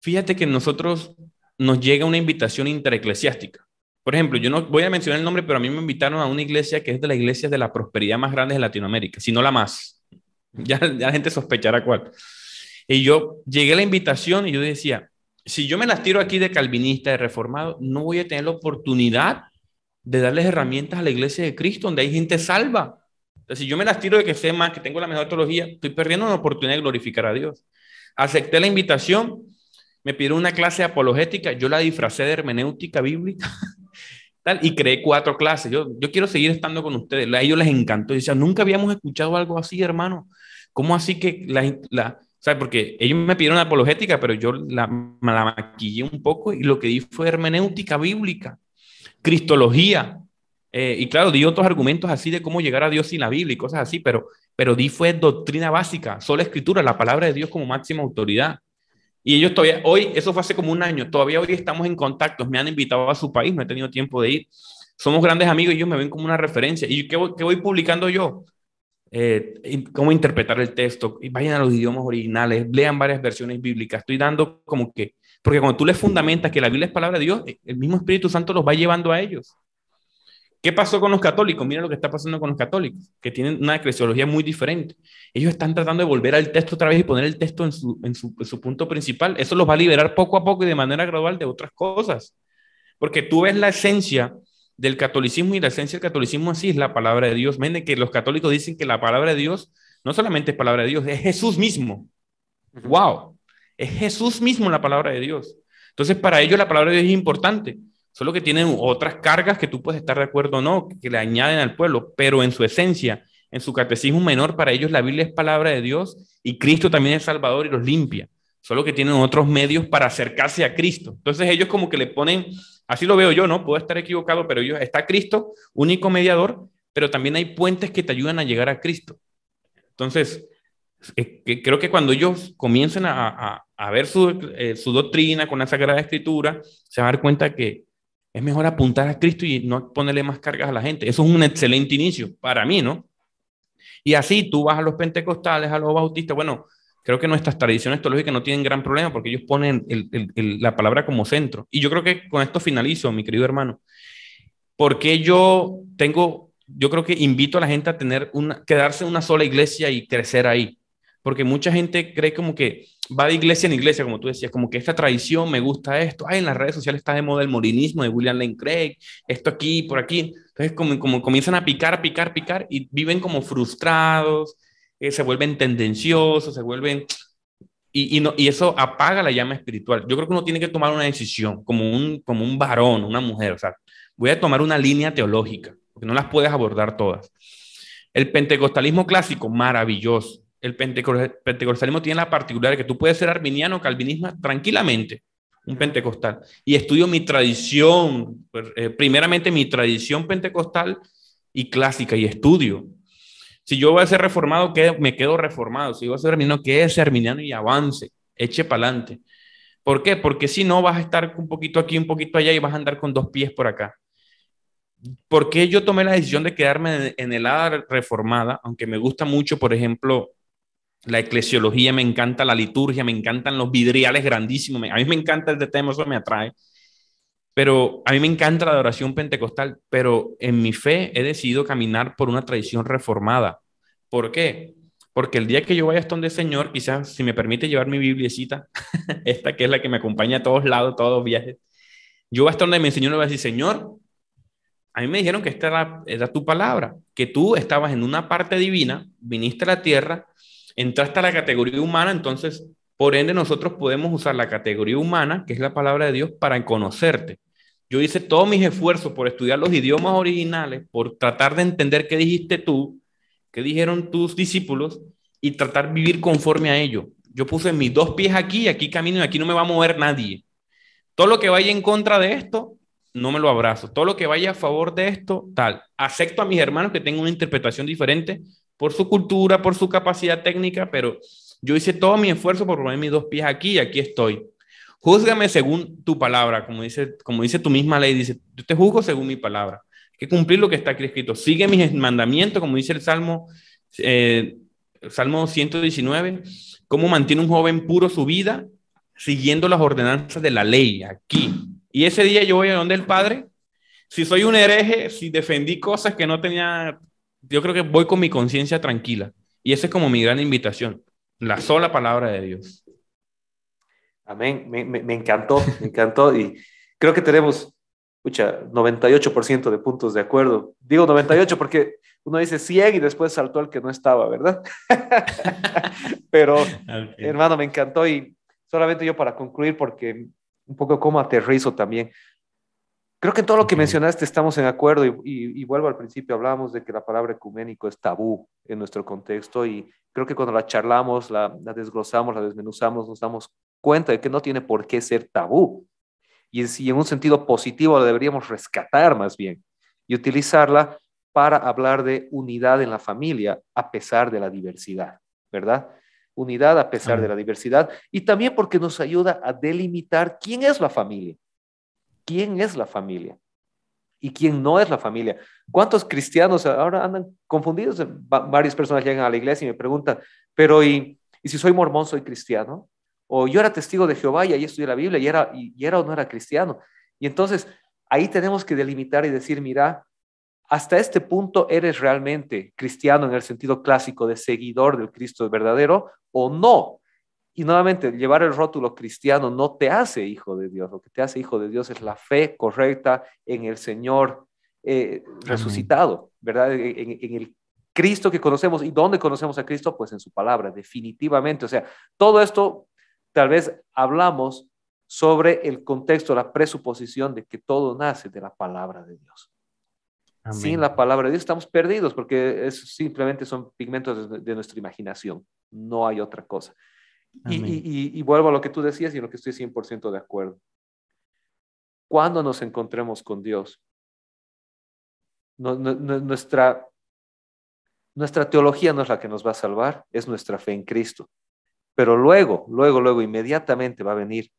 fíjate que nosotros nos llega una invitación intereclesiástica. Por ejemplo, yo no voy a mencionar el nombre, pero a mí me invitaron a una iglesia que es de las iglesias de la prosperidad más grandes de Latinoamérica, si no la más. Ya la gente sospechará cuál. Y yo llegué a la invitación y yo decía, si yo me las tiro aquí de calvinista, de reformado, no voy a tener la oportunidad de darles herramientas a la iglesia de Cristo, donde hay gente salva. Entonces, si yo me las tiro de que sé más, que tengo la mejor teología, estoy perdiendo una oportunidad de glorificar a Dios. Acepté la invitación, me pidieron una clase de apologética, yo la disfracé de hermenéutica bíblica, tal, y creé 4 clases. Yo quiero seguir estando con ustedes. A ellos les encantó. Y decían, nunca habíamos escuchado algo así, hermano. ¿Cómo así que ¿sabes? Porque ellos me pidieron apologética, pero yo la maquillé un poco y lo que di fue hermenéutica bíblica, cristología. Y claro, di otros argumentos así de cómo llegar a Dios sin la Biblia y cosas así, pero di fue doctrina básica, sola escritura, la palabra de Dios como máxima autoridad. Y ellos todavía, hoy, eso fue hace como un año, todavía hoy estamos en contacto, me han invitado a su país, no he tenido tiempo de ir. Somos grandes amigos y ellos me ven como una referencia. ¿Y qué voy publicando yo? cómo interpretar el texto, y vayan a los idiomas originales, lean varias versiones bíblicas. Estoy dando como que, porque cuando tú les fundamentas que la Biblia es palabra de Dios, el mismo Espíritu Santo los va llevando a ellos. ¿Qué pasó con los católicos? Mira lo que está pasando con los católicos, que tienen una eclesiología muy diferente. Ellos están tratando de volver al texto otra vez y poner el texto en su punto principal. Eso los va a liberar poco a poco y de manera gradual de otras cosas. Porque tú ves la esencia del catolicismo y la esencia del catolicismo así es la palabra de Dios. Miren que los católicos dicen que la palabra de Dios no solamente es palabra de Dios, es Jesús mismo. ¡Wow! Es Jesús mismo la palabra de Dios. Entonces, para ellos la palabra de Dios es importante. Solo que tienen otras cargas que tú puedes estar de acuerdo o no, que le añaden al pueblo, pero en su esencia, en su catecismo menor, para ellos la Biblia es palabra de Dios y Cristo también es Salvador y los limpia. Solo que tienen otros medios para acercarse a Cristo. Entonces ellos como que le ponen, así lo veo yo, ¿no? Puedo estar equivocado, pero ellos, está Cristo, único mediador, pero también hay puentes que te ayudan a llegar a Cristo. Entonces, creo que cuando ellos comiencen a ver su doctrina con la Sagrada Escritura, se van a dar cuenta que es mejor apuntar a Cristo y no ponerle más cargas a la gente. Eso es un excelente inicio para mí, ¿no? Y así tú vas a los pentecostales, a los bautistas. Bueno, creo que nuestras tradiciones teológicas no tienen gran problema porque ellos ponen la palabra como centro. Y yo creo que con esto finalizo, mi querido hermano. Porque yo creo que invito a la gente a quedarse en una sola iglesia y crecer ahí. Porque mucha gente cree como que va de iglesia en iglesia, como tú decías, como que esta tradición, me gusta esto. Ay, en las redes sociales está de moda el molinismo de William Lane Craig, esto aquí, por aquí. Entonces, como comienzan a picar, picar, picar y viven como frustrados, se vuelven tendenciosos, se vuelven. Y eso apaga la llama espiritual. Yo creo que uno tiene que tomar una decisión, como un varón, una mujer. O sea, voy a tomar una línea teológica, porque no las puedes abordar todas. El pentecostalismo clásico, maravilloso. El pentecostalismo tiene la particularidad de que tú puedes ser arminiano o calvinista tranquilamente, un pentecostal. Y estudio mi tradición, primeramente mi tradición pentecostal y clásica, y estudio. Si yo voy a ser reformado, me quedo reformado. Si yo voy a ser arminiano, quédese arminiano y avance, eche para adelante. ¿Por qué? Porque si no, vas a estar un poquito aquí, un poquito allá y vas a andar con dos pies por acá. ¿Por qué yo tomé la decisión de quedarme en el ala reformada? Aunque me gusta mucho, por ejemplo, la eclesiología, me encanta la liturgia, me encantan los vidriales grandísimos. A mí me encanta este tema, eso me atrae. Pero a mí me encanta la adoración pentecostal, pero en mi fe he decidido caminar por una tradición reformada. ¿Por qué? Porque el día que yo vaya hasta donde el Señor, quizás si me permite llevar mi bibliecita, esta que es la que me acompaña a todos lados, todos los viajes, yo voy hasta donde mi Señor le voy a decir, Señor, a mí me dijeron que esta era tu palabra, que tú estabas en una parte divina, viniste a la tierra, entraste a la categoría humana, entonces, por ende, nosotros podemos usar la categoría humana, que es la palabra de Dios, para conocerte. Yo hice todos mis esfuerzos por estudiar los idiomas originales, por tratar de entender qué dijiste tú, qué dijeron tus discípulos, y tratar de vivir conforme a ello. Yo puse mis dos pies aquí, aquí camino, y aquí no me va a mover nadie. Todo lo que vaya en contra de esto, no me lo abrazo. Todo lo que vaya a favor de esto, tal. Acepto a mis hermanos que tengan una interpretación diferente por su cultura, por su capacidad técnica, pero yo hice todo mi esfuerzo por poner mis dos pies aquí y aquí estoy. Júzgame según tu palabra, como dice tu misma ley, dice, yo te juzgo según mi palabra. Hay que cumplir lo que está aquí escrito. Sigue mis mandamientos, como dice el Salmo 119, cómo mantiene un joven puro su vida, siguiendo las ordenanzas de la ley aquí. Y ese día yo voy a donde el Padre. Si soy un hereje, si defendí cosas que no tenía, yo creo que voy con mi conciencia tranquila. Y esa es como mi gran invitación, la sola palabra de Dios. Amén, me encantó, me encantó. Y creo que tenemos, 98% de puntos de acuerdo. Digo 98 porque uno dice 100 y después saltó el que no estaba, ¿verdad? Pero, Okay. hermano, me encantó. Y solamente yo para concluir, porque un poco como aterrizo también. Creo que en todo lo que Okay. mencionaste estamos en acuerdo y vuelvo al principio, hablábamos de que la palabra ecuménico es tabú en nuestro contexto y creo que cuando la charlamos, la desglosamos, la desmenuzamos, nos damos cuenta de que no tiene por qué ser tabú y si en un sentido positivo la deberíamos rescatar más bien y utilizarla para hablar de unidad en la familia a pesar de la diversidad, ¿verdad? Unidad a pesar de la diversidad y también porque nos ayuda a delimitar quién es la familia. ¿Quién es la familia? y quién no es la familia. ¿Cuántos cristianos ahora andan confundidos? Varias personas llegan a la iglesia y me preguntan, pero ¿y si soy mormón, soy cristiano? O yo era testigo de Jehová y ahí estudié la Biblia y era o no era cristiano. Y entonces ahí tenemos que delimitar y decir, mira, hasta este punto eres realmente cristiano en el sentido clásico de seguidor del Cristo verdadero o no. Y nuevamente, llevar el rótulo cristiano no te hace hijo de Dios. Lo que te hace hijo de Dios es la fe correcta en el Señor resucitado, ¿verdad? En el Cristo que conocemos. ¿Y dónde conocemos a Cristo? Pues en su palabra, definitivamente. O sea, todo esto tal vez hablamos sobre el contexto, la presuposición de que todo nace de la palabra de Dios. Amén. Sin la palabra de Dios estamos perdidos porque simplemente son pigmentos de nuestra imaginación. No hay otra cosa. Y vuelvo a lo que tú decías y en lo que estoy 100% de acuerdo. Cuando nos encontremos con Dios, nuestra teología no es la que nos va a salvar, es nuestra fe en Cristo. Pero luego, inmediatamente va a venir,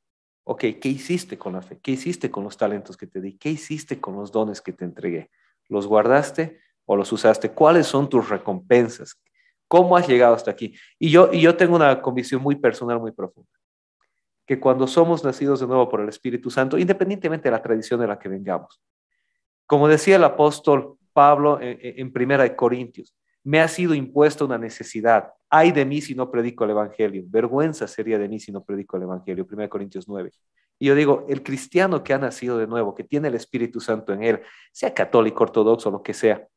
ok, ¿qué hiciste con la fe? ¿Qué hiciste con los talentos que te di? ¿Qué hiciste con los dones que te entregué? ¿Los guardaste o los usaste? ¿Cuáles son tus recompensas? ¿Cómo has llegado hasta aquí? Y yo tengo una convicción muy personal, muy profunda, que cuando somos nacidos de nuevo por el Espíritu Santo, independientemente de la tradición de la que vengamos, como decía el apóstol Pablo en Primera de Corintios, me ha sido impuesta una necesidad. Ay de mí si no predico el Evangelio. Vergüenza sería de mí si no predico el Evangelio. 1 Corintios 9. Y yo digo, el cristiano que ha nacido de nuevo, que tiene el Espíritu Santo en él, sea católico, ortodoxo, lo que sea,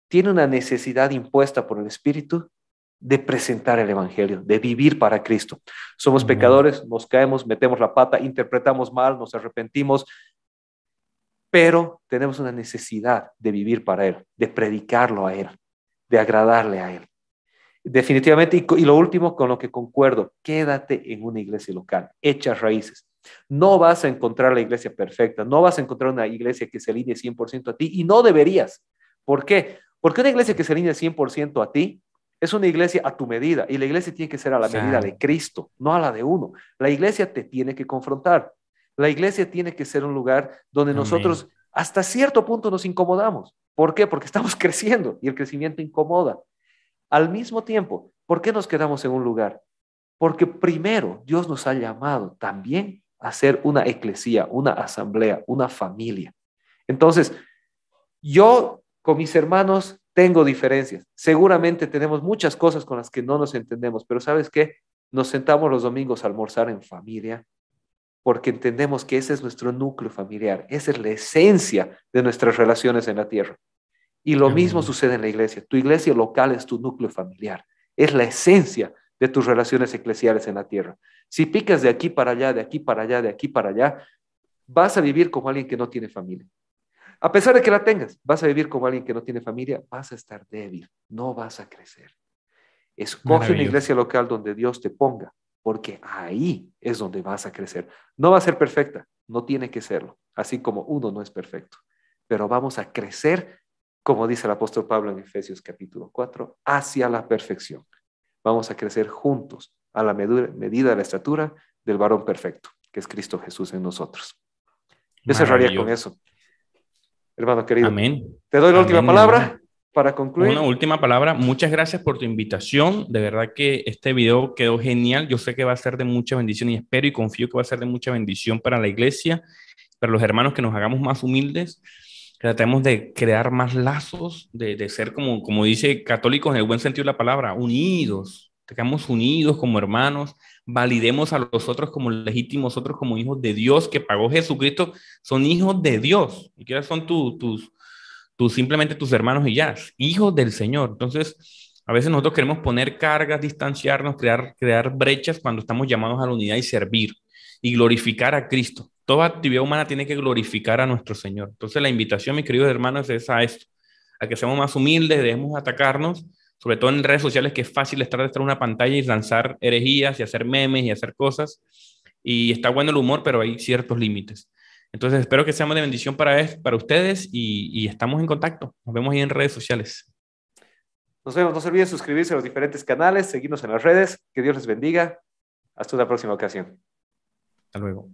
tiene una necesidad impuesta por el Espíritu de presentar el Evangelio, de vivir para Cristo. Somos pecadores, nos caemos, metemos la pata, interpretamos mal, nos arrepentimos, pero tenemos una necesidad de vivir para Él, de predicarlo a Él, de agradarle a Él. Definitivamente, y lo último con lo que concuerdo, quédate en una iglesia local, echa raíces. No vas a encontrar la iglesia perfecta, no vas a encontrar una iglesia que se alinee 100% a ti y no deberías. ¿Por qué? Porque una iglesia que se alinee 100% a ti es una iglesia a tu medida y la iglesia tiene que ser a la medida de Cristo, no a la de uno. La iglesia te tiene que confrontar. La iglesia tiene que ser un lugar donde nosotros hasta cierto punto nos incomodamos. ¿Por qué? Porque estamos creciendo y el crecimiento incomoda. Al mismo tiempo, ¿por qué nos quedamos en un lugar? Porque primero Dios nos ha llamado también a ser una eclesía, una asamblea, una familia. Entonces, yo con mis hermanos tengo diferencias. Seguramente tenemos muchas cosas con las que no nos entendemos, pero ¿sabes qué? Nos sentamos los domingos a almorzar en familia porque entendemos que ese es nuestro núcleo familiar, esa es la esencia de nuestras relaciones en la tierra. Y lo mismo sucede en la iglesia. Tu iglesia local es tu núcleo familiar, es la esencia de tus relaciones eclesiales en la tierra. Si picas de aquí para allá, de aquí para allá, de aquí para allá, vas a vivir como alguien que no tiene familia. A pesar de que la tengas, vas a vivir como alguien que no tiene familia, vas a estar débil, no vas a crecer. Escoge una iglesia local donde Dios te ponga, porque ahí es donde vas a crecer. No va a ser perfecta, no tiene que serlo, así como uno no es perfecto, pero vamos a crecer, como dice el apóstol Pablo en Efesios capítulo 4, hacia la perfección. Vamos a crecer juntos a la medida de la estatura del varón perfecto, que es Cristo Jesús en nosotros. Yo cerraría con eso. Hermano querido, te doy la última palabra, hermano, para concluir. Una última palabra. Muchas gracias por tu invitación. De verdad que este video quedó genial. Yo sé que va a ser de mucha bendición y espero y confío que va a ser de mucha bendición para la iglesia, para los hermanos, que nos hagamos más humildes, que tratemos de crear más lazos, de ser como dice católicos en el buen sentido de la palabra, unidos. Tengamos unidos como hermanos, validemos a los otros como legítimos, otros como hijos de Dios que pagó Jesucristo, son hijos de Dios, y que son simplemente tus hermanos y ya, hijos del Señor. Entonces, a veces nosotros queremos poner cargas, distanciarnos, crear brechas cuando estamos llamados a la unidad y servir y glorificar a Cristo. Toda actividad humana tiene que glorificar a nuestro Señor. Entonces, la invitación, mis queridos hermanos, es a esto, a que seamos más humildes, dejemos de atacarnos, sobre todo en redes sociales, que es fácil estar detrás de una pantalla y lanzar herejías y hacer memes y hacer cosas. Y está bueno el humor, pero hay ciertos límites. Entonces, espero que seamos de bendición para ustedes y estamos en contacto. Nos vemos ahí en redes sociales. Nos vemos. No se olviden suscribirse a los diferentes canales, seguirnos en las redes. Que Dios les bendiga. Hasta una próxima ocasión. Hasta luego.